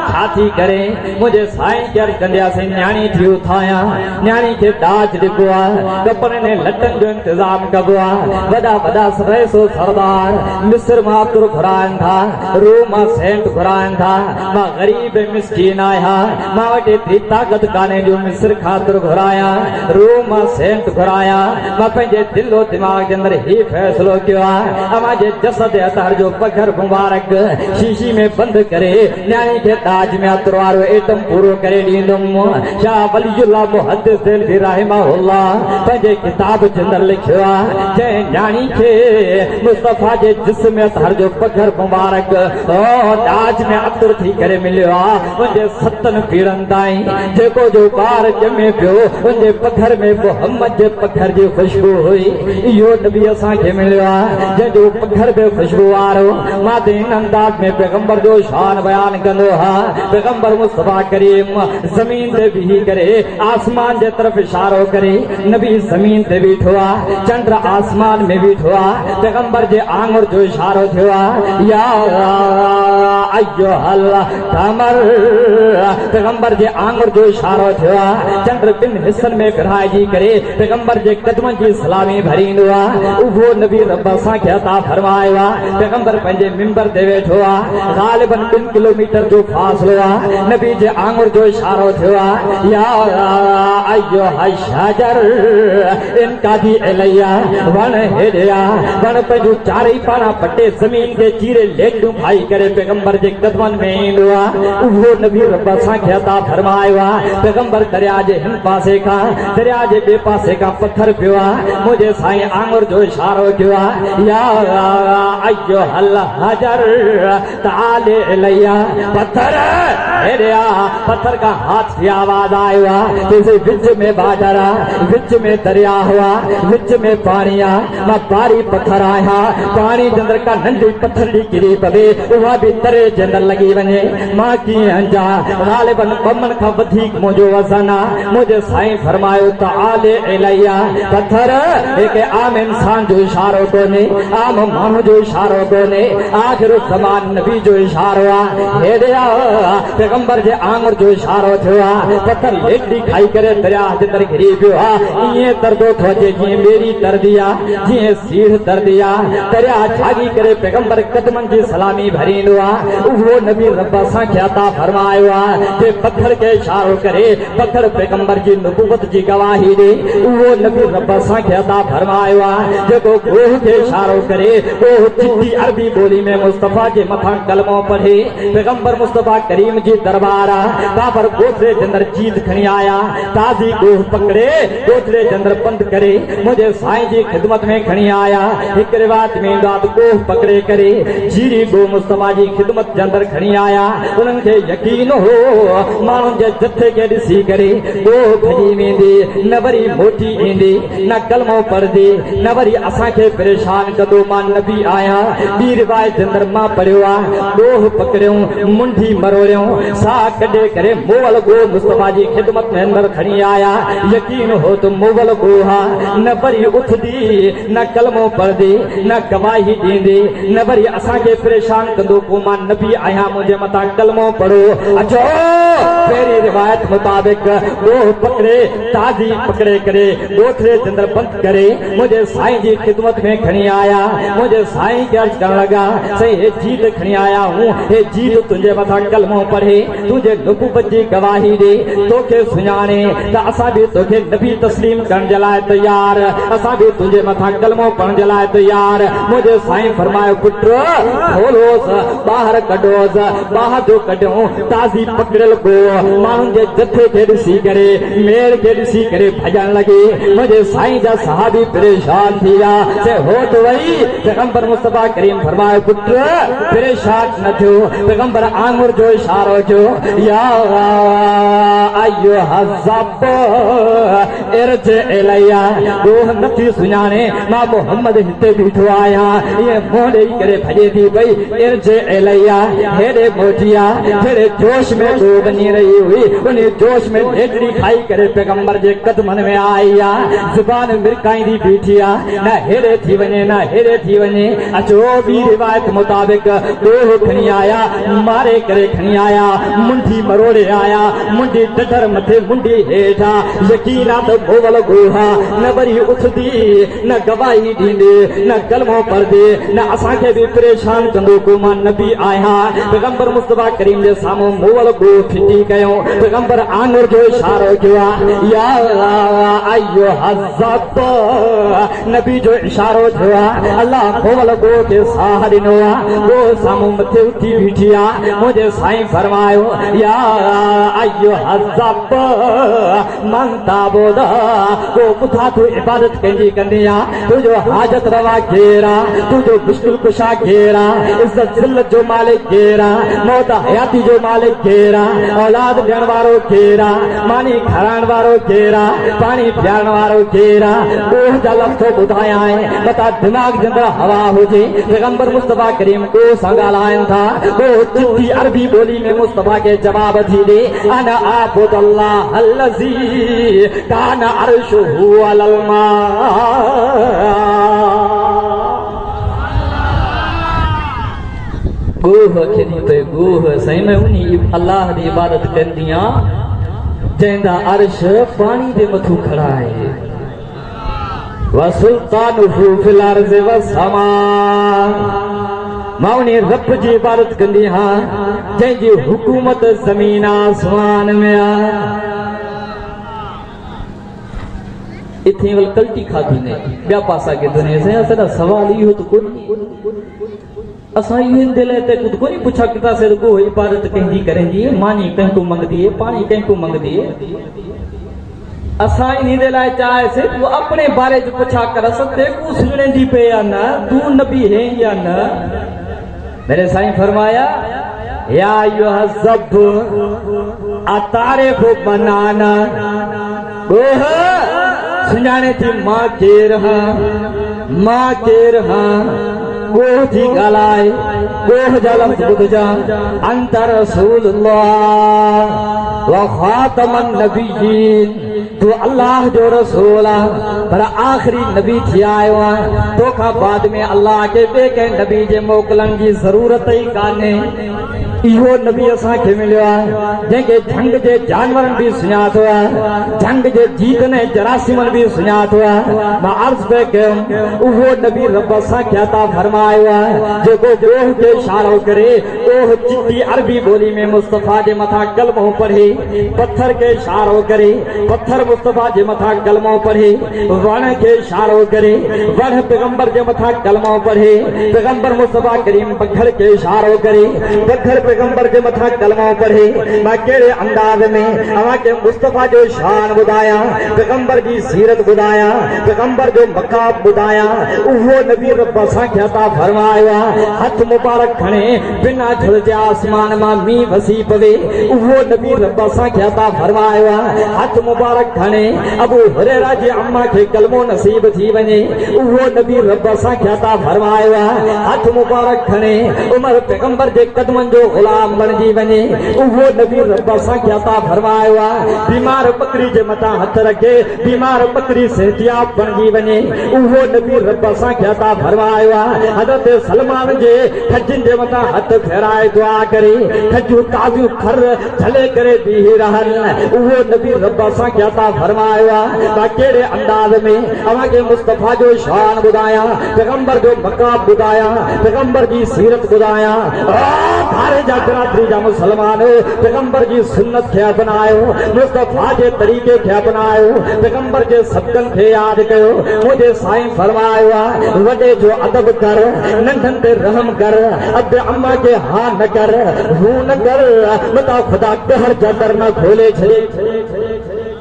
छा थी करे मुझे साईं के कंदिया से न्याणी थी उथाया न्याणी के दाज ॾिबो आहे कपड़े ने लटन जो इंतजाम कबो आहे वॾा वॾा रईसो सरदार मिस्र मां अब्दुल घुराइनि था रूम मां सेंट घुराइनि था मां ग़रीब मिस्कीन आहियां मां वटि एतिरी ताक़त कान्हे जो मिस्र ख़ातिर घुराया रूम मां सेंट घुराया मां पंहिंजे दिलो दिमाग़ जे अंदरि ही फ़ैसिलो कयो आहे अमां जे जसद अतहर जो पखर मुबारक शीशी में बंदि करे न्याणी खे ताज में अतरवारो एटम पूरो करे ॾींदुम। शाह वलीउल्लाह मुहद्दिस देलवी रहमहुल्लाह पंहिंजे किताब जे अंदरि लिखियो आहे जंहिं न्याणी खे मुस्तफा जे जिस्म में हर जो पघर मुबारक ताज में अतर थी करे मिलियो आहे उनजे 7 पीढ़नि ताईं जेको जो ॿार ॼमे पियो उनजे पघर में मोहम्मद जे पघर जी ख़ुशबू हुई। इहो नबी असांखे मिलियो आहे जंहिंजो पघर में ख़ुशबू वारो। मां त इन अंदाज़ में पैगंबर जो शान बयान कंदो हा। पैगंबर मुस्तफा करीम ज़मीन ते बीही करे आसमान जे तरफ़ इशारो करे नबी ज़मीन ते बीठो आहे, चंड आसमान में बीठो आहे। पैगंबर जे आंगुर जो इशारो थियो आहे या अय्युहल कमर। पैगंबर जे आंगुर जो इशारो थियो आहे। चंड ॿिनि हिस्सनि में विरहाइजी करे पैगंबर जे क़दमनि जी सलामी भरींदो आहे। उहो नबी रब असांखे अता फरमायो आहे। पैगंबर पंहिंजे मिंबर ते वेठो आहे। ग़ालिबन 2 किलोमीटर जो फ़ासिलो आहे। नबी जे आंगुर जो इशारो थियो आहे या अय्युहल शजर इनकादी इलैया। वण हेॾे आहे, वण पंहिंजो चारई पाणा पटे ज़मीन खे चीरे लेटूं खाई करे पैगंबर जे क़दमनि में ईंदो आहे। उहो नबी रब असांखे अता फरमायो आहे। पैगंबर दरिया जे हिन पासे खां दरिया जे ॿिए पासे खां पत्थर पियो आहे। मुंहिंजे साईं आंगुर जो इशारो कयो आहे या अय्युहल हजर ताले इलैया। पत्थर हेॾे आहे, पत्थर का हाथ की आवाज आयो आहे। तुंहिंजे विच में बादर आहे, विच में दरिया हुआ, विच में पाणी आहे। मां भारी पत्थर आहियां, पाणी जे अंदरि का नंढी पत्थर जी किरी पवे उहा बि तरे जे अंदरि लॻी वञे। मां कीअं अंजा ग़ालिबन 2 मन खां वधीक मुंहिंजो वज़न आहे। मुंहिंजे साईं फरमायो त आले इलैया। पत्थर हिकु आम इंसान जो इशारो कोन्हे, आम माण्हू जो इशारो कोन्हे, आख़िर ज़मान नबी जो इशारो आहे। हेॾे आहे, पैगंबर जे आंगुर जो इशारो थियो आहे। पत्थर लेटड़ी खाई करे दरिया जे अंदरि घिरी पियो आहे। ईअं तरदो थो अचे जीअं ॿेड़ी तरदी आहे, जीअं सीढ़ तरदी आहे। दरिया जागी करे पैगंबर क़दमनि जी सलामी भरींदो आहे। उहो नबी रब असांखे अता फरमायो आहे जे पत्थर खे इशारो करे पत्थर पैगंबर जी नबूवत जी गवाही ॾे। उहो नबी रब असांखे अता फरमायो आहे जेको गोह खे इशारो करे गोह चिट्ठी अरबी ॿोली में मुस्तफा जे मथां कलमो पढ़े। पैगंबर मुस्तफा करीम जी दरबार आहे। काफ़र ॻोठड़े जे अंदरि जीत खणी आया, ताज़ी गोह पकड़े ॻोठड़े जे अंदरि बंदि करे मुंहिंजे साईं जी ख़िदमत में खणी आया। हिकु रिवायत में ईंदो आहे त गोह पकड़े करे जीरी गोह मुस्तफा जी ख़िदमत जे अंदरि खणी आया। उन्हनि खे यकीन हो माण्हुनि जे जथे खे ॾिसी करे गोह भॼी वेंदी, न वरी मोटी ईंदी, न कलमो पढ़ंदी, न वरी असांखे परेशान कंदो। मां नबी आहियां। ॿी रिवायत जे अंदरि मां पढ़ियो आहे गोह पकड़ियूं, मुंडी मरोड़ियूं, साह कढे करे मोवल गोह मुस्तफा जी ख़िदमत में अंदरि खणी आया। यकीन हो त मोवल गोह न वरी उथंदी, न कलमो पढ़ंदी, न गवाही ॾींदी, न वरी असांखे परेशान कंदो। पोइ मां नबी आहियां, मुंहिंजे मथां कलमो पढ़ो। अचो पहिरीं रिवायत मुताबिक़ गोह पकड़े ताज़ी पकड़े करे ॻोठड़े जे अंदरि बंदि करे मुंहिंजे साईं जी ख़िदमत में खणी आया। मुंहिंजे साईं खे अर्ज़ु करण लॻा साईं हे जीत खणी आया हूं, हे जीत तुंहिंजे मथां कलमो पढ़े, तुंहिंजे नबूवत जी गवाही ॾे, तोखे सुञाणे त असां बि तोखे नबी तस्लीम करण जे लाइ तयार, असां बि तुंहिंजे मथां कलमो पढ़ण जे लाइ तयार। मुंहिंजे साईं फरमायो पुट खोलोसि, ॿाहिरि कढोसि। ॿाहिरि जो कढियूं ताज़ी पकड़ियल गोह माण्हुनि जे जथे खे ॾिसी करे मेड़ खे ॾिसी करे भॼण लॻे। मुंहिंजे साईं जा सहाबी परेशान थी विया। से हो त वई पैगंबर मुस्तफा करीम फरमायो पुट परेशान न थियो। पैगंबर आंगुर जो इशारो कयो या अय्युहल ज़ब इरज इलैया। गोह नथी सुञाणे, मां मोहम्मद हिते बीठो आहियां। ईअं मुंहुं ॾेई करे भॼे थी पई इरज इलैया। हेॾे मोटी आहे, हेॾे जोश में गोह वञी रही हुई, उन जोश में ढेकड़ी खाई करे पैगंबर जे क़दमनि में आई आहे। ज़ुबान मिरकाईंदी बीठी आहे, न हेॾे थी वञे न हेॾे थी वञे। अचो ॿी रिवायत मुताबिक़ गोह खणी आया, मारे करे खणी आया, मुंडी मरोड़े आया, मुंडी डटर मथे मुंडी हेठा। यकीन आहे त मोवल गोह न वरी उथंदी, न गवाही ॾींदी, न कलमो पढ़ंदी, न असांखे बि परेशान कंदो। को मां नबी आहियां। पैगंबर मुस्तफा करीम जे साम्हूं मोवल गोह फिटी कयूं। पैगंबर आंगुर जो इशारो कयो आहे या अय्युहल ज़ब। नबी जो इशारो थियो आहे। अल्लाह मोवल गोह खे साह ॾिनो आहे। गोह साम्हूं मथे उथी बीठी आहे। मुंहिंजे साईं फरमायो या अय्युहज़्ज़ब मन ताबुदा को बुधा तू इबादत कंदी कंदिया तुझो हाजत रवा घेरा तुझो मुश्किल कुशा घेरा इज्जत जिल्लत जो मालिक घेरा मौत हयाती जो मालिक घेरा औलाद ॾियण वारो घेरा मानी खाराइण वारो घेरा पानी पियारण वारो घेरा ॻोह जा लफ़्ज़ ॿुधाया आहिनि मता दिमाग़ जे अंदरि हवा हुजे पैगंबर मुस्तफा करीम को सां ॻाल्हाइनि था को चिठी अरबी ॿोली में मुस्तफा के जवाब थी ॾे अना आबुदल्लाह अल्लज़ी कान अर्शुहु अलल मा गोह खिनी पे गोह सही में उन्हीं अल्लाह दी इबादत कंदिया जंदा अर्श पानी दे मथू खड़ा है व सुल्तानुहु फिल अर्ज़ व समा माउनी रब जी इबादत कंदी हां जंहिंजी हुकूमत ज़मीन आसमान में आ इथे वल कल्टी खाधी ने ॿिया पासा के दुनिया से असां सवाल इहो तो कोन असां इहे दिल ते कुछ कोई पुछा किता से को इबादत कंदी करेंदी मानी कंको मंगदी है पानी कंको मंगदी है असां इन दे लाए चाहे से तू अपने बारे में पुछा कर सते को सुने दी पे या ना तू नबी है या ना मेरे साईं फरमाया या अय्युहज़्ज़ब अतारिफ बनाना गोह सुञाणे थी मां केर हां गोह जी ॻाल्हाए गोह जा लफ़्ज़ ॿुधजा अंत रसूलुल्लाह व ख़ातमन नबिय्यीन तू अल्लाह जो रसूल आ पर आखिरी नबी थी आयो आ तोखां बाद में अल्लाह के ॿिए कंहिं नबी जे मोकिलण जी ज़रूरत ई कान्हे इहो नबी असां खे मिलियो आहे जंहिंखे झंग जे जानवरनि बि सुञातो आहे झंग जे जीतनि ऐं जरासीमनि बि सुञातो आहे मां अर्ज़ पे कयुमि उहो नबी रब असां खे अता फरमायो आहे जेको गोह खे इशारो करे गोह चिटी अरबी ॿोली में मुस्तफा जे मथां कलमो पढ़े पत्थर खे इशारो करे पत्थर मुस्तफा जे मथां कलमो पढ़े वण खे इशारो करे वण पैगंबर जे मथां कलमो पढ़े पैगंबर मुस्तफा करीम पत्थर खे इशारो करे पत्थर पैगंबर के मथा कलमा पढ़े मैं केड़े अंदाज में अवा के मुस्तफा जो शान बुधाया पैगंबर की सीरत बुधाया पैगंबर जो मकाम बुधाया उहो नबी रब असां खे अता फरमाया हथ मुबारक खणे बिना झुल जे आसमान मां मींह वसी पवे उहो नबी रब असां खे अता फरमाया हथ मुबारक खणे अबू हुरैरा जी अम्मा के कलमो नसीब थी वने उहो नबी रब असां खे अता फरमाया हथ मुबारक खणे उमर पैगंबर जे कदमन जो गुलाम बनजी वने उहो नबी रब असां खे अता फरमायो आहे बीमार बकरी जे मथां हथ रखे बीमार बकरी सेहतियाब बनजी वने उहो नबी रब असां खे अता फरमायो आहे हज़रत सलमान जे खजनि जे मथां हथ फेराए दुआ करे खजूं ताज़ियूं खर झले करे बीही रहनि उहो नबी रब असां खे अता फरमायो आहे त कहिड़े अंदाज़ में अवां खे मुस्तफा जो शान ॿुधायां पैगंबर जो मक़ाम ॿुधायां पैगंबर जी सीरत ॿुधायां जा बिरादरी जा मुसलमान पैगंबर जी सुन्नत खे अपनायो मुस्तफा जे तरीक़े खे अपनायो पैगंबर जे सबक़नि खे यादि कयो मुंहिंजे साईं फरमायो आहे वॾे जो अदब कर नंढनि ते रहम कर अब अम्मा के हा न कर हू न कर मता खुदा कहर जा दर न खोले छे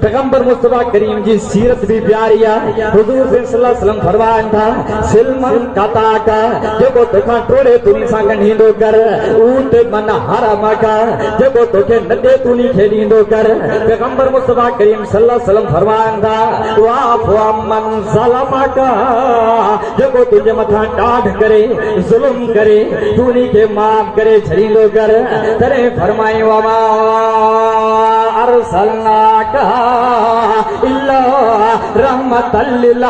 पैगंबर मुस्तफा करीम जी सीरत भी प्यारी है हुजूर सल्लल्लाहु अलैहि वसल्लम फरमाइन था सिलमन काता का जेको तोखा टोड़े तुनी सा गंढींदो कर ऊट मन हराम का जेको तोखे नदे तुनी खेलींदो कर पैगंबर मुस्तफा करीम सल्लल्लाहु अलैहि वसल्लम फरमाइन था वाफु अमन ज़लम का जेको तुझे मथा डाढ़ करे जुल्म करे तुनी के माफ करे छड़ींदो कर तरे फरमायो वा अरसलनाका इल्ला रहमतल लिल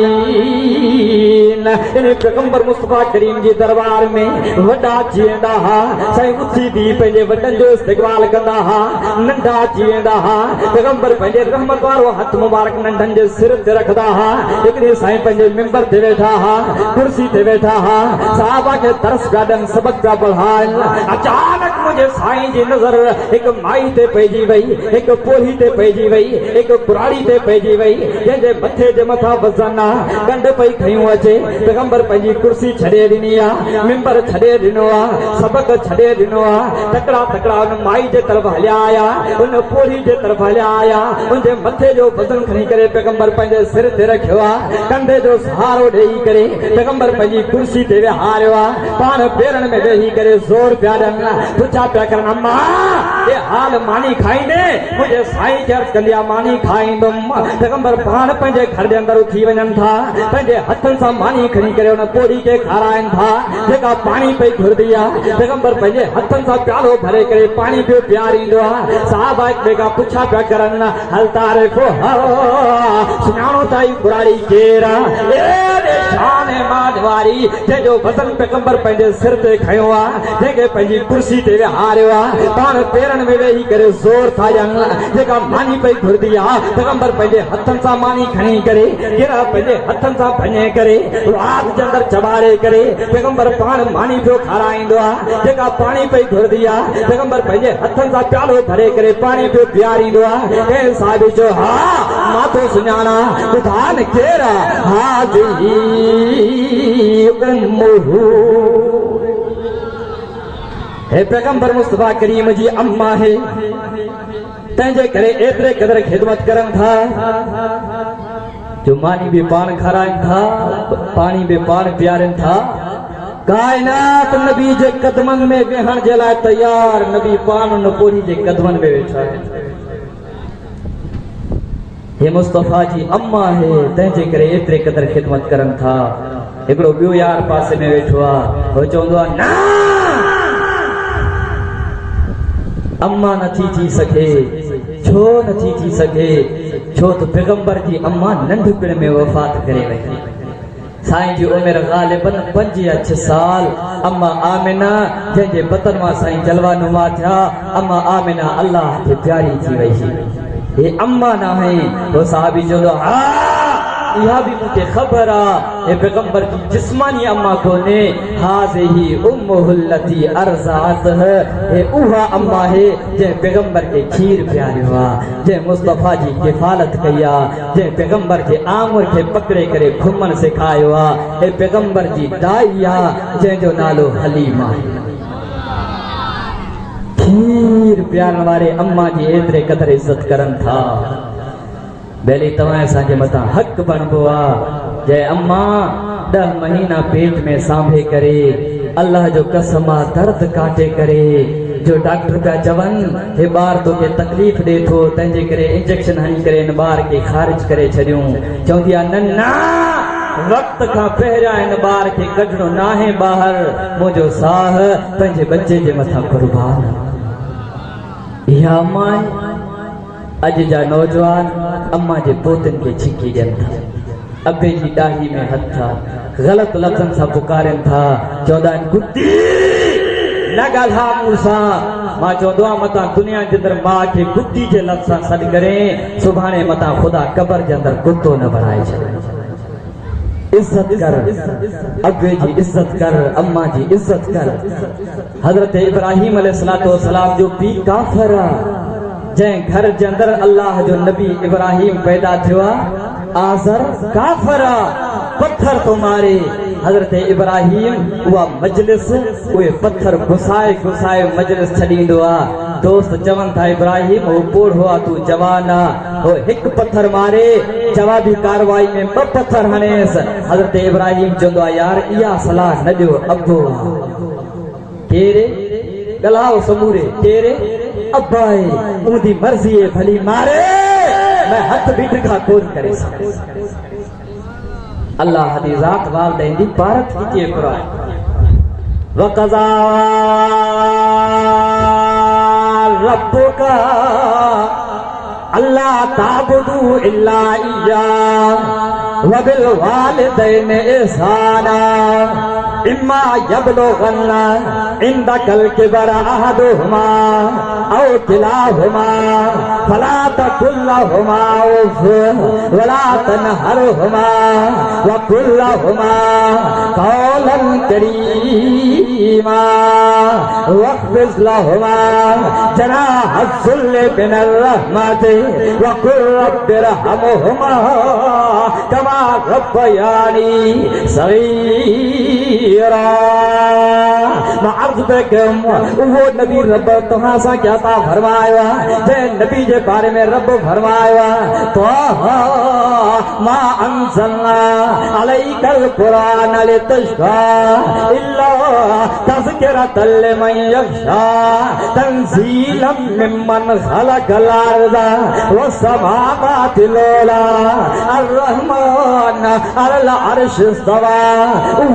आलमीन इन पैगंबर मुस्तफा करीम जी दरबार में वडा जींदा हा साईं उथी दी पंहिंजे वडन जो इस्तक़बाल कंदा हा नंढा जींदा हा पैगंबर पंहिंजे रहमत वारो हथ मुबारक नंढन जे सिर ते रखदा हा हिकड़ी साईं पंहिंजे मिंबर ते वेठा हा कुर्सी ते वेठा हा सहाबा के तरस गाडन सबक का पढ़ाइन अचानक मुझे साईं जी नजर एक माई ते पइजी वई एक पोही ते पइजी वई एक पुराड़ी ते पइजी वई जंहिंजे मथे जे मथां वज़न आहे गंढ पई खयूं अचे पैगंबर पंहिंजी कुर्सी छॾे ॾिनी आहे मिंबर छॾे ॾिनो आहे सबक छॾे ॾिनो आहे तकड़ा तकड़ा उन माई जे तरफ़ हलिया आया उन पोड़ी जे तरफ़ हलिया आया उनजे मथे जो वज़न खणी करे पैगंबर पंहिंजे सिर ते रखियो आहे कंधे जो सहारो ॾेई करे पैगंबर पंहिंजी कुर्सी ते विहारियो आहे पाण पेरनि में वेही करे ज़ोर पिया ॾियनि पुछा पिया करनि अम्मा ये हाल मानी खाईंदे मुंहिंजे साईं खे अर्ज़ु कंदी आहे मानी खाईंदुमि पैगंबर पाण पंहिंजे घर जे अंदरि उथी वञनि था पंहिंजे हथनि सां मानी खणी करे उन पोड़ी खे खाराइनि था जेका पाणी पई घुरंदी आहे पैगंबर पंहिंजे हथनि सां प्यालो भरे करे पाणी पियो पीआरींदो आहे साहबा हिक पुछा पिया करनि हल तारीफ़ सुञाणो था ई बुराड़ी केरु आहे शान मादवारी जंहिंजो वज़न पैगंबर पंहिंजे सिर ते खयो आहे जंहिंखे पंहिंजी कुर्सी ते विहारियो आहे पाण पेरनि में वेही करे ज़ोर था ॾियनि जेका मानी पई घुरंदी आहे पैगंबर पंहिंजे हथनि सां मानी खणी करे केरा पंहिंजे हथनि सां भञे करे राति जे अंदरि चॿारे करे पैगंबर पाण मानी पियो खाराईंदो आहे जेका पाणी पई घुरंदी आहे पैगंबर पंहिंजे हथनि सां प्यालो भरे करे पाणी पियो पीआरींदो आहे कंहिं साहिब चयो हा मां थो सुञाणा ॿुधा न केरु आहे हे पैगंबर मुस्तफा करीम जी अम्मा है तंहिंजे करे एतिरे क़दर ख़िदमत करनि था जो मानी भी पाण खाराइनि था पाणी भी पाण पीआरनि था कायनात नबी जे कदमनि में वेहण जे लाइ तयार नबी पाण उन पोड़ी जे कदमनि में वेठा आहिनि हे मुस्तफा जी अम्मा है तंहिंजे करे एतिरे क़दर ख़िदमत करनि था हिकिड़ो ॿियो यार पासे में वेठो आहे हो चवंदो आहे न अम्मा नथी थी सघे छो नथी थी सघे छो त पैगंबर जी अम्मा नंढपण में वफ़ात करे वई साईं जी उमिरि ग़ालिबन 5 या 6 साल अम्मा आमिना जंहिंजे बतन मां साईं जलवा नुमा थिया अम्मा आमिना अल्लाह खे प्यारी थी वई हे अम्मा न है वो साहबी चवंदो हा इहा भी मुझे खबर है पैगंबर की जिस्मानी अम्मा कोने हाज़िही उम्मुहुल लती अरज़अत है उहा अम्मा है जे पैगंबर के खीर प्यारियो आहे जे मुस्तफा जी किफ़ालत कई आहे जे पैगंबर के आमुर के पकड़े करे घुमण सिखायो आहे हे पैगंबर जी दाई आहे जंहिंजो नालो हलीमा आहे खीर प्यारण वारे अम्मा जी एतिरे क़दर इज़त करनि था बेली तव्हां असांजे मथां हक़ बनबो आहे जय अम्मा 10 महीना पेट में सांभे करे अल्लाह जो कसम आहे दर्द काटे करे जो डॉक्टर पिया चवनि हे ॿार तोखे तकलीफ़ ॾे थो तंहिंजे करे इंजेक्शन हणी करे हिन ॿार खे ख़ारिज करे छॾियूं चवंदी आहे न वक्त खां पहिरियां हिन ॿार खे कढणो न आहे ॿाहिरि मुंहिंजो साह पंहिंजे बच्चे जे मथां कुर्बान इहा अम्मा अॼु जा नौजवान अम्मा जे पोतनि खे छिकी ॾियनि था अबे जी ॾाही में हथ था ग़लति लफ़्ज़नि सां पुकारनि था चवंदा आहिनि कुती न ॻाल्हा मूं सां मां चवंदो आहियां मतां दुनिया जे अंदरि माउ खे कुती जे लफ़्ज़ सां सॾु करे सुभाणे मतां ख़ुदा क़बर जे अंदरि कुतो न बणाए छॾे इज्जत कर अबे जी इज्जत कर अम्मा जी इज्जत कर हज़रत इब्राहिम अलैहिस्सलातु वस्सलाम जो पीउ काफ़िर जंहिं घर जे अंदरि अल्लाह जो नबी इब्राहिम पैदा थियो आज़र काफ़िर पत्थर तो मारे हज़रत इब्राहिम उहा मजलिस उहे पत्थर घुसाए घुसाए मजलिस छॾींदो आहे दोस्त चवनि था इब्राहिम हो पोढ़ो आहे तूं जवान आहे हो हिकु पत्थर मारे जवाबी कार्रवाई में 2 पत्थर हणेसि हज़रत इब्राहिम चवंदो आहे यार इहा सलाह न ॾियो अब्बो केरे ॻाल्हाओ समूरे केरे अब्बा उनकी मर्जी है भली मारे मैं हथ भी दिखा कोन करे अल्लाह दी जात वालदैन दी पारत कीती कुरान वक़ज़ा रब्बुका अल्लाह ताबुदू इल्ला इय्या वबिल वालिदैन इहसाना इम्मा यबलुगन्ना इंदकल किबरा अहदुहुमा औ किलाहुमा फला तकुल लहुमा उफ वला तनहरहुमा वकुल लहुमा कौलन करीमा वख्फिज लहुमा जनाहल मिनर रहमति वकुल रब्बिरहमुहुमा कमा रब्बयानी सगीरा। वो नबी रब तव्हां सां क्या था फरमाया जे नबी जे बारे में रब फरमाया तो मा अंज़लना अलैकल कुरान लितश्क़ा इल्ला तज़किरतल लिमन यख़्शा तंज़ीलन मिम्मन ख़लक़ल अर्ज़ वस्समावाति लौला अर्रहमान अलल अर्श इस्तवा।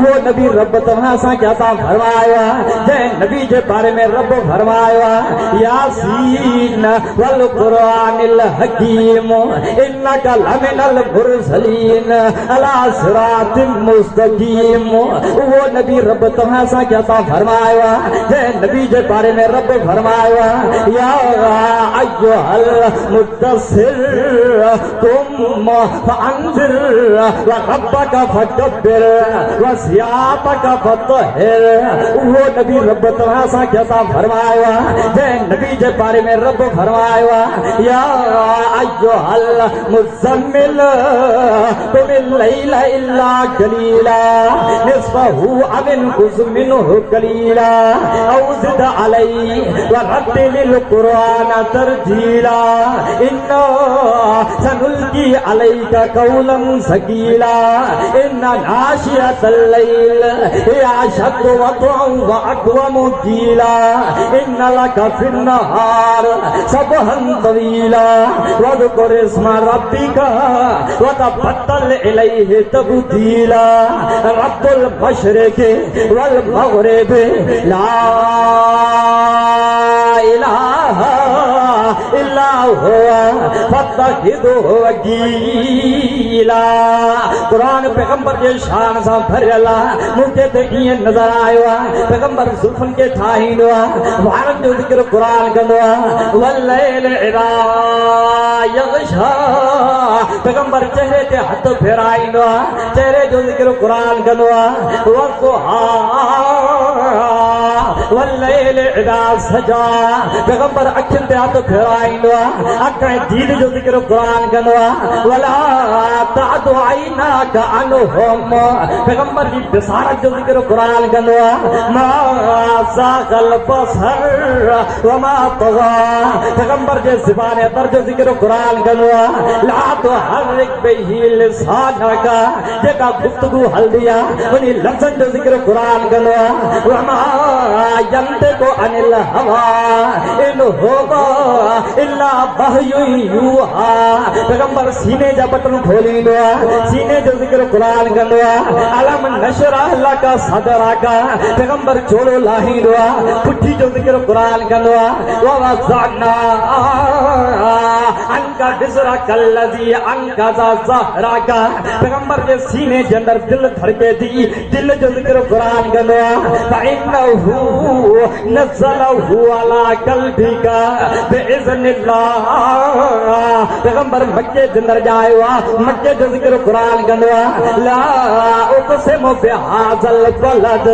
वो नबी रब तव्हां सां क्या था फरमाया जे नबी जे बारे में रब फरमाया यासीन वल कुरानिल हकीम इन्नका लमिनल मुरसलीन अला सिरातिम मुस्तकीम। वो नबी रब तव्हां सां क्या था फरमाया जे नबी जे बारे में रब फरमाया या अय्युहल मुद्दस्सिर कुम फअंज़िर व रब्बका फकब्बिर व सियाबका फतहिर। वो नबी रब तव्हां सां क्या था फरमाया जे नबी जे बारे में रब फरमाया या अय्युहल मुज़म्मिल कुमिल लैला इल्ला कलीला निस्फहु अव इनकुस मिन्हु कलीला औ ज़िद अलैहि व रत्तिलिल कुरान तरजीला इन्ना सनुल्की अलैका कौलन सकीला इन्ना नाशियतल लैल हिया अशद्दु वक़अन व अक़वमु क़ीला इन्ना लका फिन्नहार सबहन तवीला वज़कुर इस्मा रब्बिका वतबत्तल इलैहि तब्दीला रब्बुल मशरिक़ि वल मग़रिबि ला इलाहा इल्ला हुवा फत्तखिज़ुहु वकीला। कुरान पैगंबर जे शान सां भरियल आहे। मूंखे त ईअं नज़र आयो आहे पैगंबर ज़ुल्फ़नि खे ठाहींदो आहे वारनि जो ज़िक्र कुरान कंदो आहे वल्लैल इज़ा यग़शा पैगंबर चेहरे ते हथ फेराईंदो आहे चेहरे जो ज़िक्र कुरान कंदो आहे वज़ुहा वल्लैल इज़ा सजा पैगंबर अखियुनि ते हथ फेराईंदो आहे अख ऐं दीद जो ज़िक्र कुरान कंदो आहे वला तअदु ऐनाका अनहुम पैगंबर जी बिसारत जो ज़िक्र कुरान कंदो आहे मा ज़ाग़ल बसर व मा तग़ा पैगंबर जे ज़ुबान अतर जो ज़िक्र कुरान कंदो आहे ला तुहर्रिक बिही लिसानका जेका गुफ्तगू हलदी आहे उन लफ़्ज़नि जो ज़िक्र कुरान कंदो आहे व मा यंतिक़ु अनिल हवा इन हुवा इल्ला वहयुन यूहा पैगंबर सीने जा बटन खोलींदो आहे सीने जो ज़िक्र कुरान कंदो आहे अलम नशरह लका सदरका पैगंबर चोलो लाहींदो आहे पुठी जो ज़िक्र कुरान कंदो आहे व वज़अना अनका विज़रका लज़ी अनक़ज़ा ज़हरका पैगंबर जे सीने जे अंदर दिल धड़के थी दिल जो ज़िक्र कुरान कंदो आहे फ़इन्नहु नज़्ज़लहु अला क़ल्बिका बिइज़्निल्लाह पैगंबर मक्के जे अंदर आयो आहे मक्के जो ज़िक्र कुरान कंदो आहे ला उक़सिमु बिहाज़ल बलद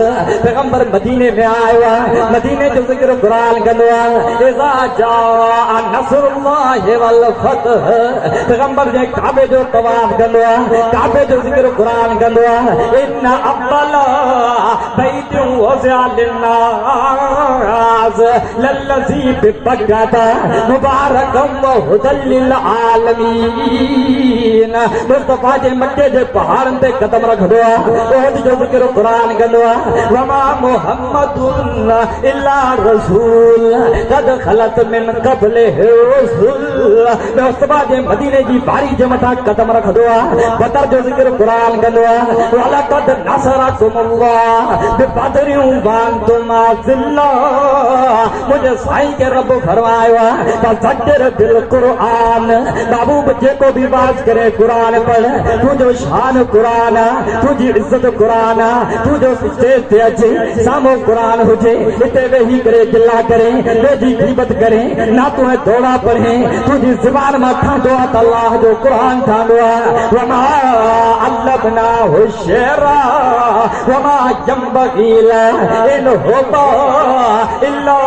पैगंबर मदीने में आयो आहे मदीने जो ज़िक्र कुरान कंदो आहे इज़ा जाअ नस्रुल्लाहि वल फ़तह पैगंबर जे काबे जो तवाफ़ कंदो आहे काबे जो ज़िक्र कुरान कंदो आहे इन्ना अव्वला बैतुन वज़िअ लिन्नास लल्लज़ी बिबक्कता मुबारकम व हुदल लिल आलमीन मुस्तफा जे मक्के जे पहाड़नि ते कदम रखदो आहे ओहद जो ज़िक्र कुरान कंदो आहे वमा मुहम्मदुन इल्ला रसूल क़द खलत मिन क़ब्लिहि रुसूल मुस्तफा जे मदीने जी बारी जे मथा कदम रखदो आ बदर जो जिक्र कुरान कंदो आ वाला कद नसरकुमुल्लाह बिबदरिन वांतुम अज़िल्ला मुझे साईं के रब फरमायो आ तज़क्किर बिल कुरान बाबू बच्चे को भी बात करे कुरान पढ़ तुझो शान कुरान तुझी इज्जत कुरान तुझो स्टेज ते अचे सामो कुरान हुजे इते वेही करे गिला करे वेही गीबत करे ना तू दौड़ा पढ़े तुझी जुबान में ठांडो आ अल्लाह जो कुरान ठांडो आ वमा अल्लबना हुशरा वमा यंबगी इन होता इल्ला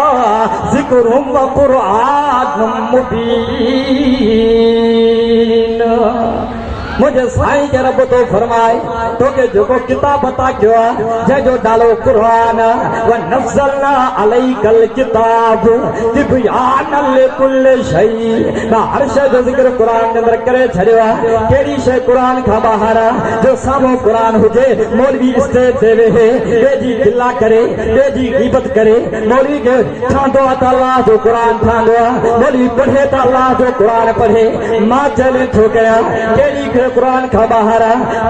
ज़िक्रुम व कुरानुम मुबीन। मुझे साईं के रब तो फरमाए तो के जो को किताब बता क्यों जय जो डालो कुरान व नज़लना अलैकल किताब तिबयान लिकुल शै ना हर शय जो जिक्र कुरान के अंदर करे छड़ियो केड़ी शय कुरान का बाहर जो सामो कुरान हुजे मौलवी स्टेज ते वेहे बेजी गिला करे बेजी गीबत करे मौलवी के ठांडो अल्लाह जो कुरान ठांडो मौलवी पढ़े तो अल्लाह जो कुरान पढ़े मां चले थो गया केड़ी कुरान का बाहर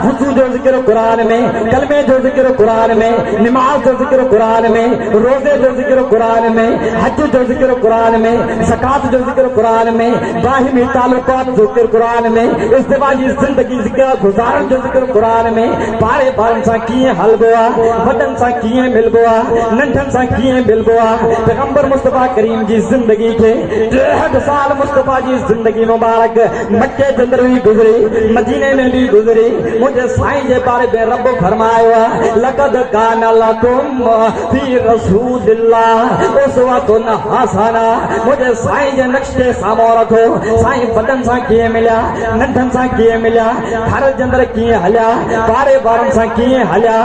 वुजू जो जिक्र कुरान में कलमे जो जिक्र कुरान में नमाज जो जिक्र कुरान में रोजे जो जिक्र कुरान में हज जो जिक्र कुरान में ज़कात जो जिक्र कुरान में बाहिमी ताल्लुकात जो जिक्र कुरान में इज़्तिवाजी जिंदगी जिक्र गुजारन जो जिक्र कुरान में पारे बारन सा कीअं हलबो आ वडन सा कीअं मिलबो आ नंढन सा कीअं मिलबो आ पैगंबर मुस्तफा करीम जी जिंदगी के 1.5 साल मुस्तफा जी जिंदगी मुबारक मक्के के अंदर भी गुजरी मदीने में भी गुजरी मुझे साईं जे बारे में रब फरमायो लक़द कान लकुम फी रसूलिल्लाह उसवतुन हसना मुझे साईं जे नक्शे सामो रखो साईं वडन सा कीअं मिलिया नंढन सा कीअं मिलिया घर जे अंदर कीअं हलिया पारे बारन सा कीअं हलिया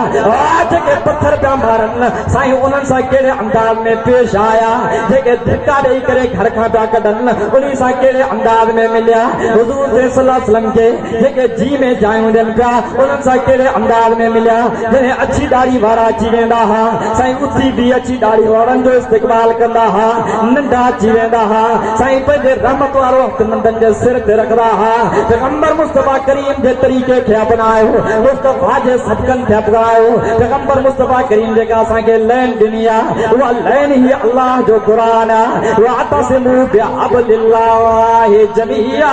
जेके पत्थर पिया मारन साईं उन्हनि सां कहिड़े अंदाज में पेश आया जेके धिका ॾेई करे घर खां पिया कढनि उन्हीं सां कहिड़े अंदाज में मिलिया हुज़ूर सल्लल्लाहु अलैहि वसल्लम के जेके जी में जायूं ॾियनि पिया उन्हनि सां कहिड़े अंदाज में मिलिया जॾहिं अछी दाढ़ी वारा अची वेंदा हुआ साईं उथी बि अछी दाढ़ी वारनि जो इस्तेक़बाल कंदा हुआ नंढा अची वेंदा हुआ साईं पंहिंजे रहमत वारो हक़ नंढनि जे सिर ते रखंदा हुआ पैगंबर मुस्तफा करीम जे तरीक़े खे अपनायो मुस्तफा जे सदकनि खे अपनायो पैगंबर मुस्तफा करीम जेका असांखे लैन ॾिनी आहे उहा लैन ई अल्लाह जो क़ुरान आहे वातसिमू बिहब्लिल्लाहि जमीआ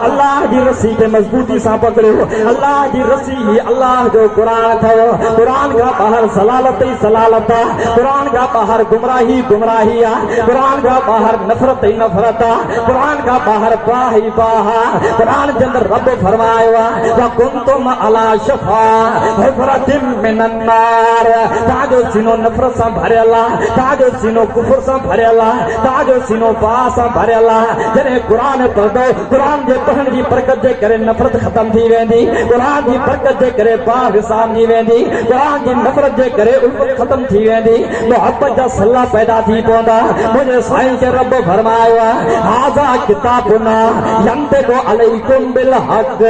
अल्लाह जी रस्सी के मजबूती सां पकड़ियो अल्लाह जी रस्सी ही अल्लाह जो कुरान अथव कुरान का बाहर सलालत ही सलालत आहे कुरान का बाहर गुमराही गुमराही आहे कुरान का बाहर नफ़रत ही नफ़रत आहे कुरान का बाहर बाह ही बाह आहे कुरान जे अंदर रब फरमायो आहे व कुंतुम अला शफा हुफरतिन मिनन नार ताजो सीनो नफ़रत सां भरियल आहे ताजो सीनो कुफर सां भरियल आहे ताजो सीनो बाह सां भरियल आहे जॾहिं कुरान पढ़ंदो कुरान जे पढ़ण जी बरकत जे करे नफ़रत ख़त्म थी वेंदी कुरान जी बरकत जे करे बाह विसामजी वेंदी कुरान जी नफ़रत जे करे उल्फत ख़त्म थी वेंदी मोहब्बत जा सल्ला पैदा थी पवंदा मुंहिंजे साईं खे रब फरमायो आहे हाज़ा किताबुना यंतिक़ु अलैकुम बिल हक़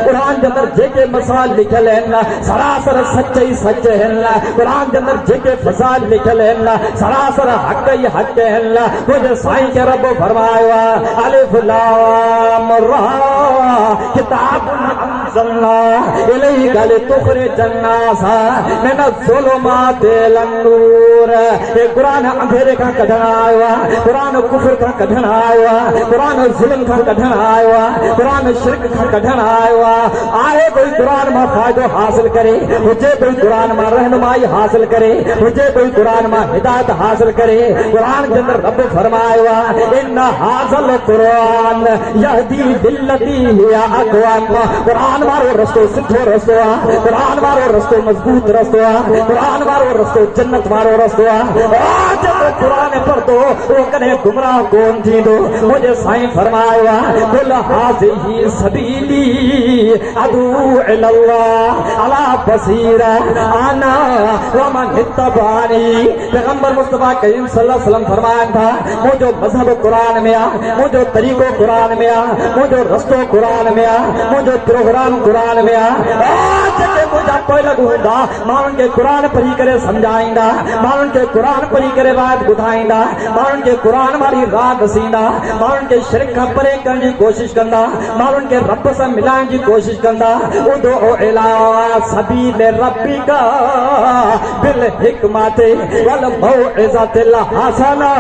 कुरान जे अंदर जेके मसाइल लिखियल आहिनि सरासर सच ई सच आहिनि कुरान जे अंदर जेके फसाद लिखियल आहिनि सरासर हक़ ई हक़ आहिनि मुंहिंजे साईं खे रब फरमायो आहे अलिफ लाम रा किताबुन अंज़लना इलैका लितुख़रिजन नास मिन ज़ुलुमातिल नूर ये कुरान अंधेरे खां कढण आयो आहे कुरान कुफर खां कढण आयो आहे कुरान ज़ुल्म खां कढण आयो आहे कुरान शिरक खां कढण आयो आहे कोई कुरान मां फ़ाइदो हासिल करे हुजे कोई कुरान मां रहनुमाई हासिल करे हुजे कोई कुरान मां हिदायत हासिल करे कुरान जे अंदर रब फरमायो आहे इन हाज़ल कुरान यहदी बिल्लती हिया अक़वम कुरान वारो रस्तो सिधो रस्तो आहे कुरान वारो रस्तो मजबूत रस्तो आहे कुरान वारो रस्तो जन्नत वारो रस्तो आहे जेको कुरान पढ़ंदो उहो कॾहिं गुमराह कोन थींदो मुंहिंजे साईं फरमायो आहे कुल हाज़िही सबीली अदू इलल्लाह अला बसीरा आना व मन इत्तबानी पैगंबर मुस्तफा करीम सल्लल्लाहु अलैहि वसल्लम फरमाइनि था मुंहिंजो मज़हब कुरान में आहे मुंहिंजो तरीक़ो कुरान में आहे मुंहिंजो रस्तो कुरान में आहे मुंहिंजो प्रोग्राम कुरान में आहे जेके मुंहिंजा कोई लॻूंदा माण्हुनि खे क़ुरान पढ़ी करे सम्झाईंदा माण्हुनि खे क़ुरान पढ़ी करे वायद ॿुधाईंदा माण्हुनि खे क़ुरान वारी राह ॾसींदा माण्हुनि खे शिरक खां परे करण जी कोशिश कंदा माण्हुनि खे रब सां मिलाइण जी कोशिश कंदा उदो इला सबील रब्बिका बिल हिकमत वल मौइज़तिल हसना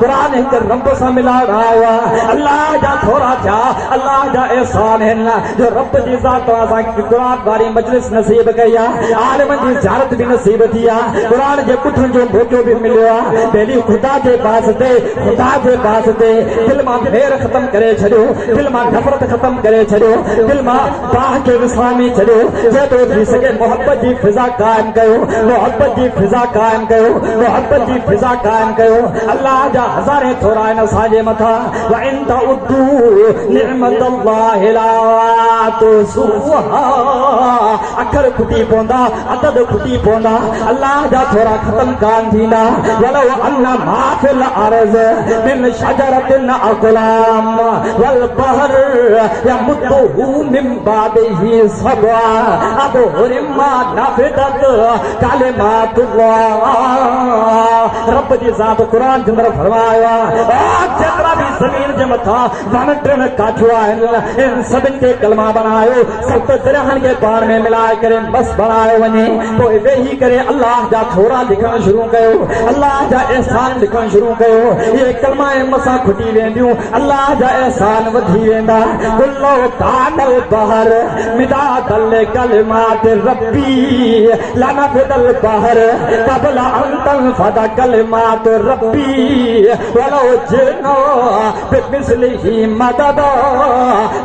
क़ुरान हिक रब सां मिलाइण आयो आहे अल्लाह जा थोरा थिया अल्लाह जा एहसान आहिनि जो रब जी ज़ात असांखे क़ुरान वारी मजलिस नसीब कई आहे आलिमनि जी ज़ियारत बि नसीब थी आहे क़ुरान जे पुठनि जो मौक़ो बि मिलियो आहे पहिरीं ख़ुदा जे पास ते दिल मां वेर ख़तम करे छॾियो दिल मां नफ़रत ख़तम करे छॾियो दिल मां बाह खे विसामे छॾियो जेतिरो थी सघे मोहब्बत जी फिज़ा क़ाइमु कयो मोहब्बत जी फिज़ा क़ाइमु कयो मोहब्बत जी फिज़ा क़ाइमु कयो अल्लाह जा हज़ारे थोरा आहिनि असांजे मथां व इन तउद्दू निअमतल्लाहि ला तुहसूहा अखर खुटी पवंदा अदद खुटी पवंदा अल्लाह जा थोरा ख़तम कान थींदा वलो अन्न मा फिल अर्ज़ मिन शजरतिन अक़लाम वल बहर यमुद्दुहु मिन बादिही सबआ अबहुरिम मा नफ़दत कलिमातुल्लाह रब जी ज़ात क़ुरान जे अंदरि फरमायो आहे जेतिरा बि ज़मीन जे मथां वण टिण काठियूं आहिनि इन सभिनि खे कलमा बनायो सत दरियाहनि खे पाण में मिलाए करे बस बणायो वञे पोइ वेही करे अल्लाह जा थोरा लिखणु शुरू कयो अल्लाह जा एहसान लिखणु शुरू कयो इहे कलमा मसां खुटी वेंदियूं अल्लाह जा एहसान वधी वेंदा कुल्लो कानल बहर मिदादल कलिमात रब्बी लनफदल बहर क़बल अन तनफद कलिमात रब्बी वलो जिनो बिमिस्लिही मदद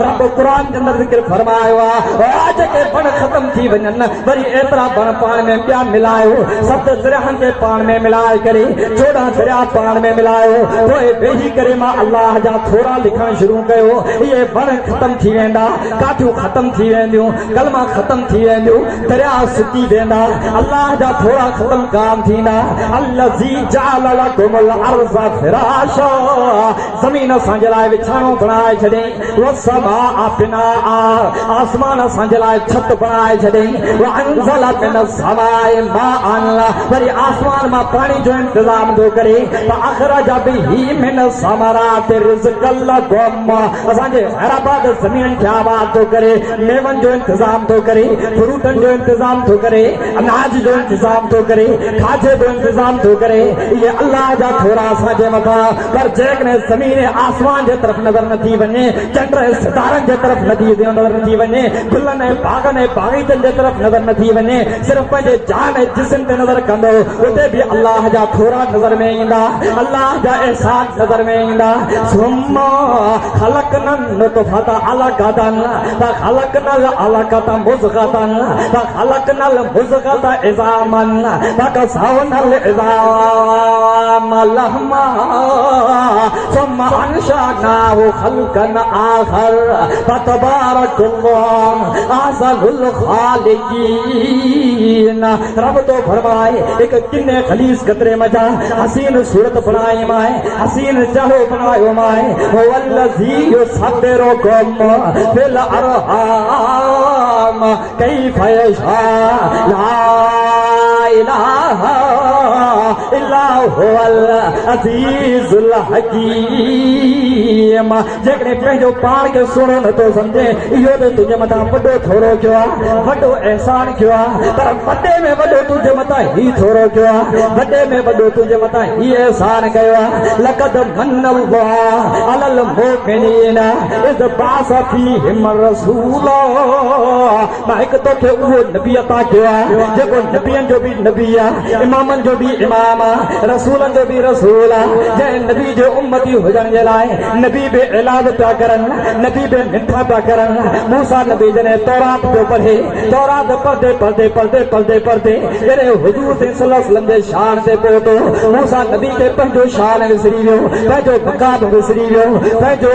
रब क़ुरान जे अंदरि ज़िक्र फरमायो आहे जेके बण ख़तम थी वञनि वरी एतिरा बण पाण में ॿिया मिलायो सत दरियाहनि खे पाण में मिलाए करे 14 दरिया पाण में मिलायो पोइ वेही करे मां अल्लाह जा थोरा लिखणु शुरू कयो इहे बण ख़तम थी वेंदा काठियूं ख़तम थी वेंदियूं कलमा ख़तम थी वेंदियूं दरिया सुकी वेंदा अल्लाह जा थोरा ख़तम कान थींदा अल्लज़ी जअल लकुमुल अर्ज़ फ़िराशा ज़मीन असांजे लाइ विछाणो बणाए छॾियईं वसमा बिनाआ आसमान असांजे लाइ छत बणाए छॾियईं वअनज़ल मिनस समाए माअन वरी आसमान मां पाणी जो इंतज़ाम थो करे अख़रज बिही मिन समरात रिज़्क़ल लकुम असांजे हैराबाद ज़मीन खे आबाद थो करे मेवनि जो इंतज़ाम थो करे फ्रूटनि जो इंतज़ाम थो करे अनाज जो इंतज़ाम थो करे खाधे जो इंतज़ाम थो करे इहे अल्लाह जा थोरा असांजे मथां पर जेकॾहिं ज़मीन आसमान जे तरफ़ नज़र नथी वञे चंड सितारनि जे तरफ़ नज़र नथी वञे गुलनि ऐं बाग़नि ऐं बाग़ीचनि जे तरफ़ नज़र नथी वञे सिर्फ़ पंहिंजे जान ऐं जिस्म ते नज़र कंदो उते बि अल्लाह जा थोरा नज़र में ईंदा अल्लाह जा एहसान नज़र में ईंदा सुम्मा ख़लक़नन नुतफ़त अलक़तन फ़ख़लक़नल अलक़त मुज़ग़तन फ़ख़लक़नल मुज़ग़त इज़ामन फ़कसवनल इज़ाम लहमा सुम्मा अंशअनाहु ख़ल्क़न आख़र फ़तबारकल्लाहु अहसनुल ख़ालिक़ीन रब तो फरमाए एक किन्ने खलीस कतरे मजा हसीन सूरत बनाई माए हसीन जहो बनायो माए वल्लज़ी युसब्बिरुकुम फिल अरहाम कैफ यशा ला इलाहा इल्ला हुवल अज़ीज़ुल हकीम जेकॾहिं पंहिंजो पाण खे सुहिणो नथो सम्झे इहो त तुंहिंजे मथां वॾो थोरो कयो आहे वॾो एहसान कयो आहे पर वॾे में वॾो तुंहिंजे मथां ही थोरो कयो आहे वॾे में वॾो तुंहिंजे मथां ही एहसान कयो आहे लक़द मन्नल्लाहु अलल मुमिनीन इज़ बअस फ़ीहिम रसूला मां हिकु तोखे उहो नबी अता कयो आहे जेको नबियनि जो बि नबी आहे इमामनि जो बि इमाम आहे रसूलनि जो बि रसूल आहे जंहिं नबी जो उम्मती हुजण जे लाइ नबी बि इलाज पिया करनि नबी बि मिठा पिया करनि मूसा नबी जॾहिं तौरात पियो पढ़े तौरात पढ़दे जॾहिं हुजूर सल्लल्लाहु अलैहि वसल्लम जे शान ते पहुतो मूसा नबी खे पंहिंजो शान विसरी वियो पंहिंजो मक़ाम विसरी वियो पंहिंजो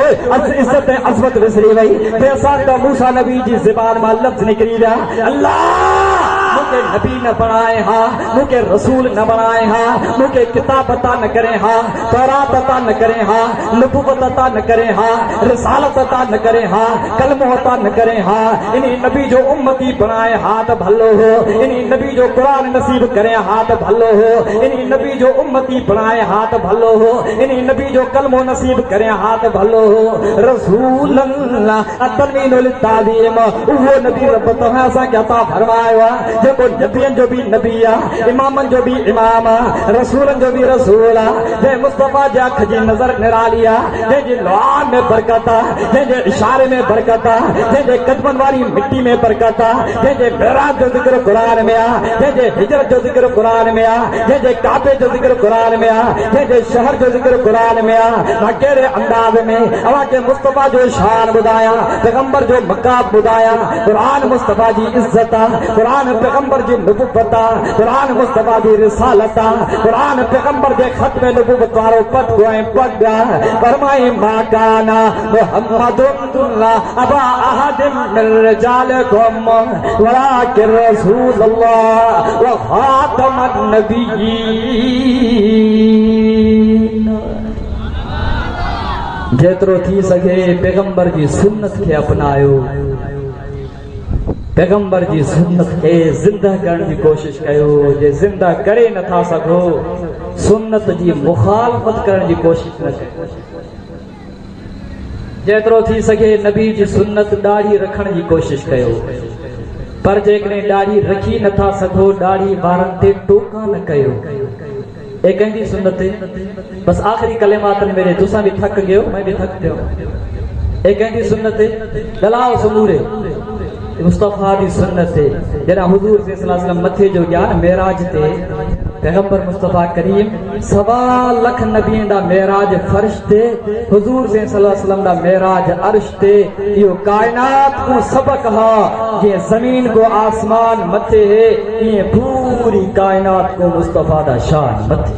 इज़त ऐं अज़मत विसरी वई बेसां त मूसा नबी जी ज़बान मां लफ़्ज़ निकिरी विया अल्लाह के नबी न बनाए हा, मुके रसूल न बनाए हा, मुके किताब अता न करे हा, तौरात अता न करे हा, नबूवत अता न करे हा, रिसालत अता न करे हा, कलमो अता न करे हा। इन्हीं नबी जो उम्मती बनाए हाथ भलो हो, इन्हीं नबी जो कुरान नसीब करे हाथ भलो हो, इन्हीं नबी जो उम्मती बनाए हाथ भलो हो, इन्हीं नबी जो कलमो नसीब करे हाथ भलो हो। रसूल अल्लाह तनवीनुल तालीम वो नबी रब तोहां सा क्या ता फरमायो जेको नबियन जो भी नबी आ, इमामन जो भी इमाम आ, रसूलन जो भी रसूल आ, जे मुस्तफा जा अख जी नजर निराली आ, जे जी लुआन में बरकत आ, जे जे इशारे में बरकत आ, जे जे कदमन वाली मिट्टी में बरकत आ, जे जे मेराज जो जिक्र कुरान में आ, जे जे हिजरत जो जिक्र कुरान में आ, जे जे काबे जो जिक्र कुरान में आ, जे जे शहर जो जिक्र कुरान में आ। ना केरे अंदाज में अवा के मुस्तफा जो शान बुधाया, पैगंबर जो मकाम बुधाया, कुरान मुस्तफा जी इज्जत आ, कुरान पैगंबर जी नबुव्वत आ, कुरान मुस्तफा जी रिसालत आ, कुरान पैगंबर जे खत्म नबुव्वत वारो पद गोए पद फरमाए मा काना मुहम्मदुन अबा अहदिम मिन रिजालिकुम वलाकिन रसूलुल्लाह व खातमन नबिय्यीन। जेतिरो थी सके पैगंबर जी सुन्नत खे अपनायो, पैगंबर जी सुन्नत खे जिंदा करण जी कोशिश कयो। जे जिंदा करे नथा सघो सुन्नत जी मुखालफत करण जी कोशिश न कयो। जेतिरो थी सके नबी जी सुन्नत दाढ़ी रखण जी कोशिश कयो, पर जेकॾहिं दाढ़ी रखी नथा सघो दाढ़ी वारनि ते टोका न कयो। ए कंहिंजी सुन्नत बस आखिरी कलेमातन मेरे तुसां भी थक गयो, मैं भी थक गयो। ए कंहिंजी सुन्नत दलाओ समूरे मुस्तफा दी सुन्नत जरा हुजूर सल्लल्लाहु अलैहि वसल्लम मथे जो ज्ञान मेराज ते पैगंबर मुस्तफा करीम 1.25 लाख नबियन दा मेराज फर्श ते, हुजूर सल्लल्लाहु अलैहि वसल्लम दा मेराज अर्श ते। यो कायनात को सबक हा, ये जमीन को आसमान मथे है, ये पूरी कायनात को मुस्तफा दा शान मथे।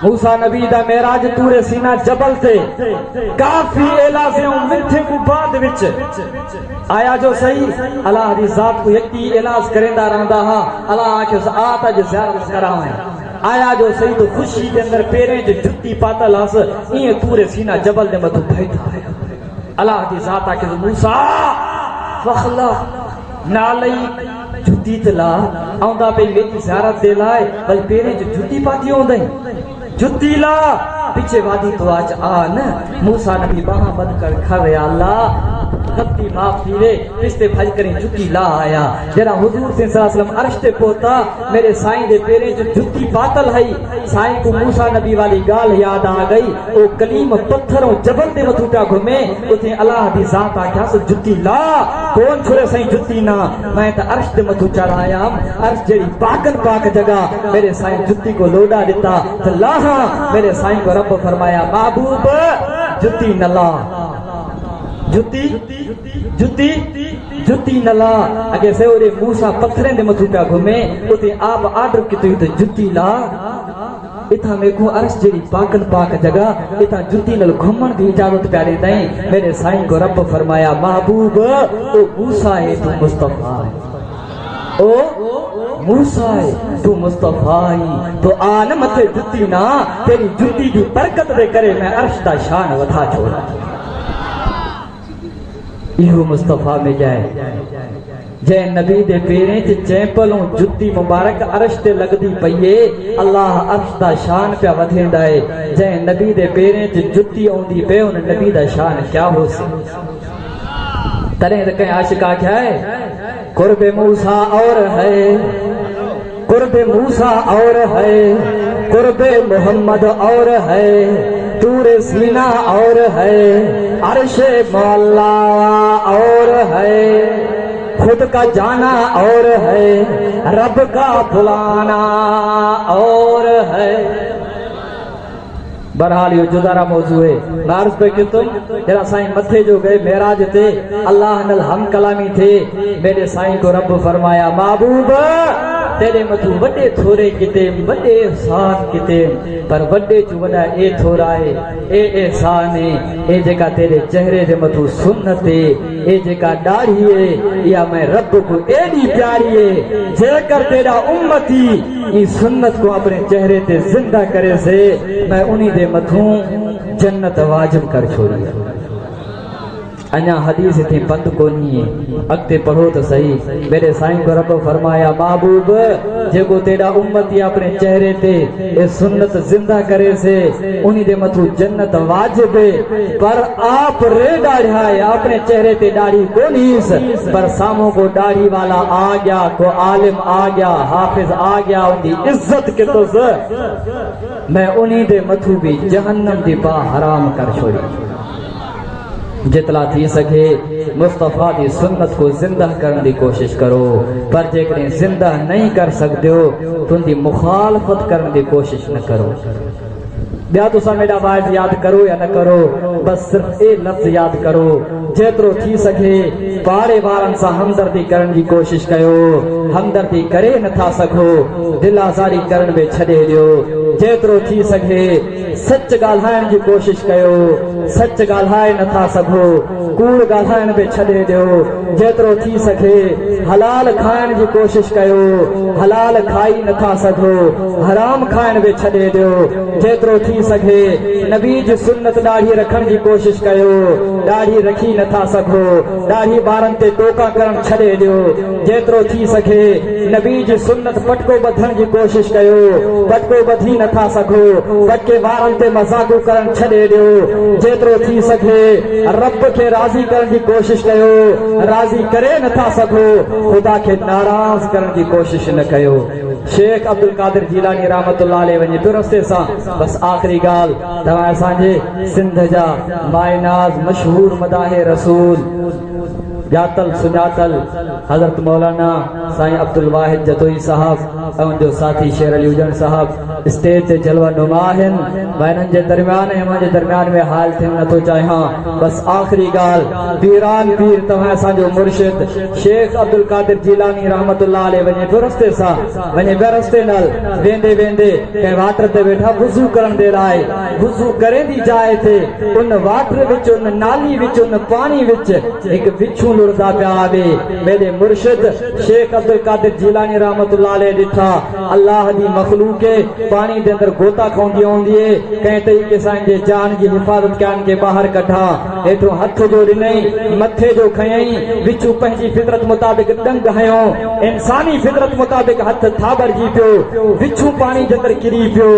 मूसा नबी दा मेराज तूरे सीना जबल ते काफी एलाज़े मिठे को बाद विच आया जो सही अल्लाह दी जात को यकी इलाज करेंदा रहंदा हा। अल्लाह आखे आता जो ज़ियारत करावे आया जो सही तो खुशी के अंदर पेरें जो जुत्ती पातल हस ये तूरे सीना जबल दे मथो बैठा है। अल्लाह दी जात आखे मूसा फखला नालई जुत्ती तला आंदा पे मेरी ज़ियारत दे लाए भाई पेरें जो जुत्ती पाती होंदई जुत्ती ला पीछे वादी तो आज आन। मूसा नबी बाहा बंद कर खड़े अल्लाह गलती माफ थी वे पिछते भज करें जुत्ती ला आया। जरा हुजूर सल्लल्लाहु अलैहि वसल्लम अर्श ते पहुंचा मेरे साईं दे पेरे जो जुत्ती पातल है साईं को मूसा नबी वाली गाल याद आ गई। ओ कलीम पत्थरों जबल दे मथुटा घुमे उथे अल्लाह दी जात आख्या सो जुत्ती ला कौन छुरे साईं जुत्ती ना मैं तो अर्श ते मथु चढ़ाया अर्श जेड़ी पाकन पाक जगह मेरे साईं जुत्ती को लोडा दिता तो लाहा मेरे साईं को रब फरमाया महबूब जुत्ती न ला जुत्ती जुत्ती जुत्ती न ला। अगे से ओरे मूसा पत्थरें दे मथुटा घुमे उते आप आर्डर कितो तो जुत्ती ला इथा मेको अर्श जेड़ी पाकन पाक जगह इथा जुत्ती नल घुमण दी इजाजत प्यारे दई। मेरे साईं को रब फरमाया महबूब ओ मूसा है तू मुस्तफा है ओ मूसा है तू मुस्तफा है तो आन मथे जुत्ती ना तेरी जुत्ती दी बरकत दे करे मैं अर्श दा शान वधा छोड़ा। इहो मुस्तफा में जाए जै नबी दे पेरें च चैंपलों जुत्ती मुबारक अर्श ते लगदी पईए अल्लाह अर्श दा शान पिया वधेंदा है। जै नबी दे पेरें च जुत्ती आउंदी पे उन नबी दा शान क्या हो सी। तरे ते कई आशिक आख्या है कुर्बे मूसा और है कुर्बे मूसा और है कुर्बे मोहम्मद और है तूरे सीना और है अर्शे मौला और है खुद का जाना और है रब का बुलाना और है। बहरहाल यो जुदारा मौजू है नार्स पे कि तुम जरा साईं मथे जो गए मेराज थे अल्लाह नल हम कलामी थे। मेरे साईं को रब फरमाया महबूब तेरे मथू वडे थोरे किते वडे एहसान किते पर वडे चो वडा ए थोरा है ए एहसान है ए जेका तेरे चेहरे दे मथू सुन्नत है ए जेका दाढ़ी है या मैं रब को एडी प्यारी है जेकर तेरा उम्मती ई सुन्नत को अपने चेहरे ते जिंदा करे से मैं उन्हीं दे मथू जन्नत वाजिब कर छोड़ी अञा हदीस थी बंद कोनी अगते पढ़ो तो सही मेरे साईं को रब फरमाया महबूब जेको तेरा उम्मती अपने चेहरे ते ए सुन्नत जिंदा करे से उन्हीं दे मथू जन्नत वाजिब है पर आप रे दाढ़ा है अपने चेहरे ते दाढ़ी कोनीस पर सामो को दाढ़ी वाला आ गया को आलिम आ गया हाफिज आ गया उनकी इज्जत के तो मैं उन्हीं दे मथू भी जहन्नम दी पा हराम कर छोड़ी जितला थी सके मुस्तफा की सुन्नत को जिंदा करने की कोशिश करो पर जेकॾहिं जिंदा नहीं कर सकते हो तो उनकी मुखालफत करने की कोशिश न करो ॿिया तुसां मेरा वाइज याद करो या न करो बस सिर्फ ए लफ्ज़ याद करो जेतिरो थी सके पाड़े वारनि सां हमदर्दी करण जी कोशिश कयो हमदर्दी करे नथा सघो दिल आज़ारी करण में छॾे ॾियो जेतिरो थी सके सच ॻाल्हाइण जी कोशिश कयो सच ॻाल्हाए नथा सघो कूड़ ॻाल्हाइण में छॾे ॾियो जेतिरो थी सके हलाल खाइण जी कोशिश कयो हलाल खाई नथा सघो हराम खाइण में छॾे ॾियो जेतिरो थी सके नबी जी सुन्नत दाढ़ी रखण जी कोशिश कयो दाढ़ी रखी नथा सघो दाढ़ी ॿारनि ते टोका करण छॾे ॾियो जेतिरो थी सके नबी जी सुन्नत पटको ॿधण जी कोशिश कयो पटको ॿधी नथा सघो पटके वारनि ते मज़ाक़ू करण छॾे ॾियो जेतिरो थी सके रब खे राज़ी करण जी कोशिश कयो राज़ी करे नथा सघो ख़ुदा खे नाराज़ करण जी कोशिश न कयो शेख अब्दुल कादिर जीलानी रहमतुल्लाह अलैहि वञे पियो रस्ते सां बस आख़िरी ॻाल्हि तव्हां असांजे सिंध जा माइनाज़ मशहूर मदाहे रसूल ॼातल सुञातल हज़रत मौलाना साईं अब्दुल वाहिद जतोई साहब ऐं उनजो साथी शेर अली हुजन साहब स्टेज ते जलवा नुमा आहिनि मां इन्हनि जे दरमियान ऐं मुंहिंजे दरमियान में हाल थियण नथो चाहियां बस आख़िरी ॻाल्हि पीरान पीर तव्हां असांजो मुर्शिद शेख अब्दुल कादिर जीलानी रहमतुल्लाह अलैहि वञे पियो रस्ते सां वञे ॿिए रस्ते नाल वेंदे वेंदे कंहिं वाटर ते वेठा वुज़ू करण दे लाइ वुज़ू करे दी जाइ ते उन वाटर विच उन नाली विच उन पाणी विच हिकु बिच्छू लुड़दा पिया आवे मेरे मुर्शिद शेख अब्दुल कादिर जीलानी रहमतुल्लाह अलैहि ॾिठा अल्लाह दी मखलूक पानी दे अंदर गोता खौंदी हूंदी है कंहिं तरीक़े सां इनजे जान जी हिफ़ाज़त करण के ॿाहिरि कढा हेठो हथ जो ॾिनई मथे जो खयई विचू पंहिंजी फितरत मुताबिक़ डंग हयो इंसानी फितरत मुताबिक़ हथ थाबरजी पियो विचू पानी जे अंदर किरी पियो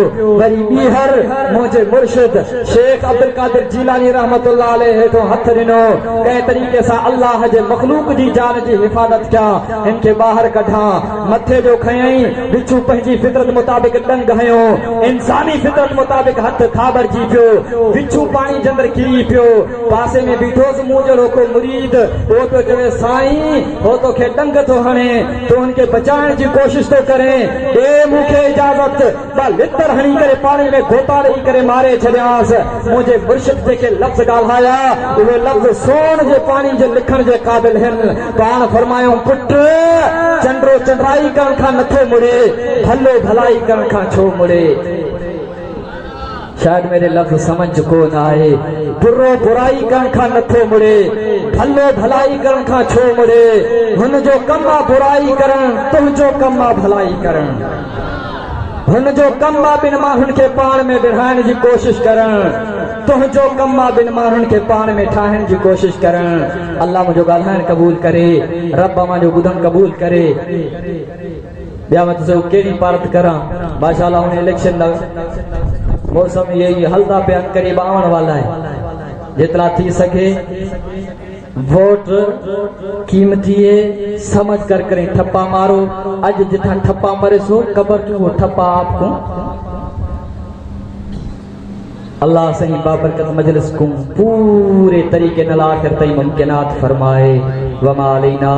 वरी ॿीहर मुंहिंजे मुर्शिद शेख अब्दुल कादिर जीलानी रहमतुल्लाह अलैहि हेठो हथ ॾिनो कंहिं तरीक़े सां अल्लाह जे मखलूक जी जान जी हिफ़ाज़त कया इनके ॿाहिरि कढा मथे जो खयई विचू पंहिंजी फितरत मुताबिक़ डंग हयो इंसानी फितरत मुताबिक़ हथ थाबरजी पियो विचू पानी जे अंदर किरी पियो पासे में बीठोसि मूं जहिड़ो को मुरीद उहो पियो चवे साईं हो तोखे डंग थो हणे तो उनके बचाइण जी कोशिश तो करे ॾे मूंखे इजाज़त ॿ लितर हणी करे पाणी में गोता ॾेई करे मारे छॾियांसि मुंहिंजे मुर्शिद जेके लफ़्ज़ ॻाल्हाया उहे लफ़्ज़ सोन जे पाणी जे लिखण जे क़ाबिल आहिनि पाण फरमायूं पुट चंडो चंडराई करण खां नथो मुड़े भलो भलाई करण खां छो मुड़े शायद मेरे लफ्ज़ समझ कोन आए बुरो बुराई करण खां नथो मुड़े भलो भलाई करण खां छो मुड़े हुन जो कम आहे बुराई करण तुंहिंजो कम आहे भलाई करण हुन जो कम आहे ॿिनि माण्हुनि खे पाण में विढ़ाइण जी कोशिश करण तुंहिंजो कम आहे ॿिनि माण्हुनि खे पाण में ठाहिण जी कोशिश करण अल्लाह मुंहिंजो ॻाल्हाइण क़बूल करे रब मुंहिंजो ॿुधण क़बूल करे ॿिया मां तुंहिंजो कहिड़ी पारत करां माशाअल्लाह हुन इलेक्शन मौसम यही हलदा पे करीब आने वाला है जितना थी सके वोट कीमती है समझ कर करें ठप्पा मारो अज जिथा ठप्पा मरे सो कबर क्यों वो ठप्पा आपको अल्लाह सही बाबरकत मजलिस को पूरे तरीके नल आखिर तई मुमकिनात फरमाए वमा अलैना।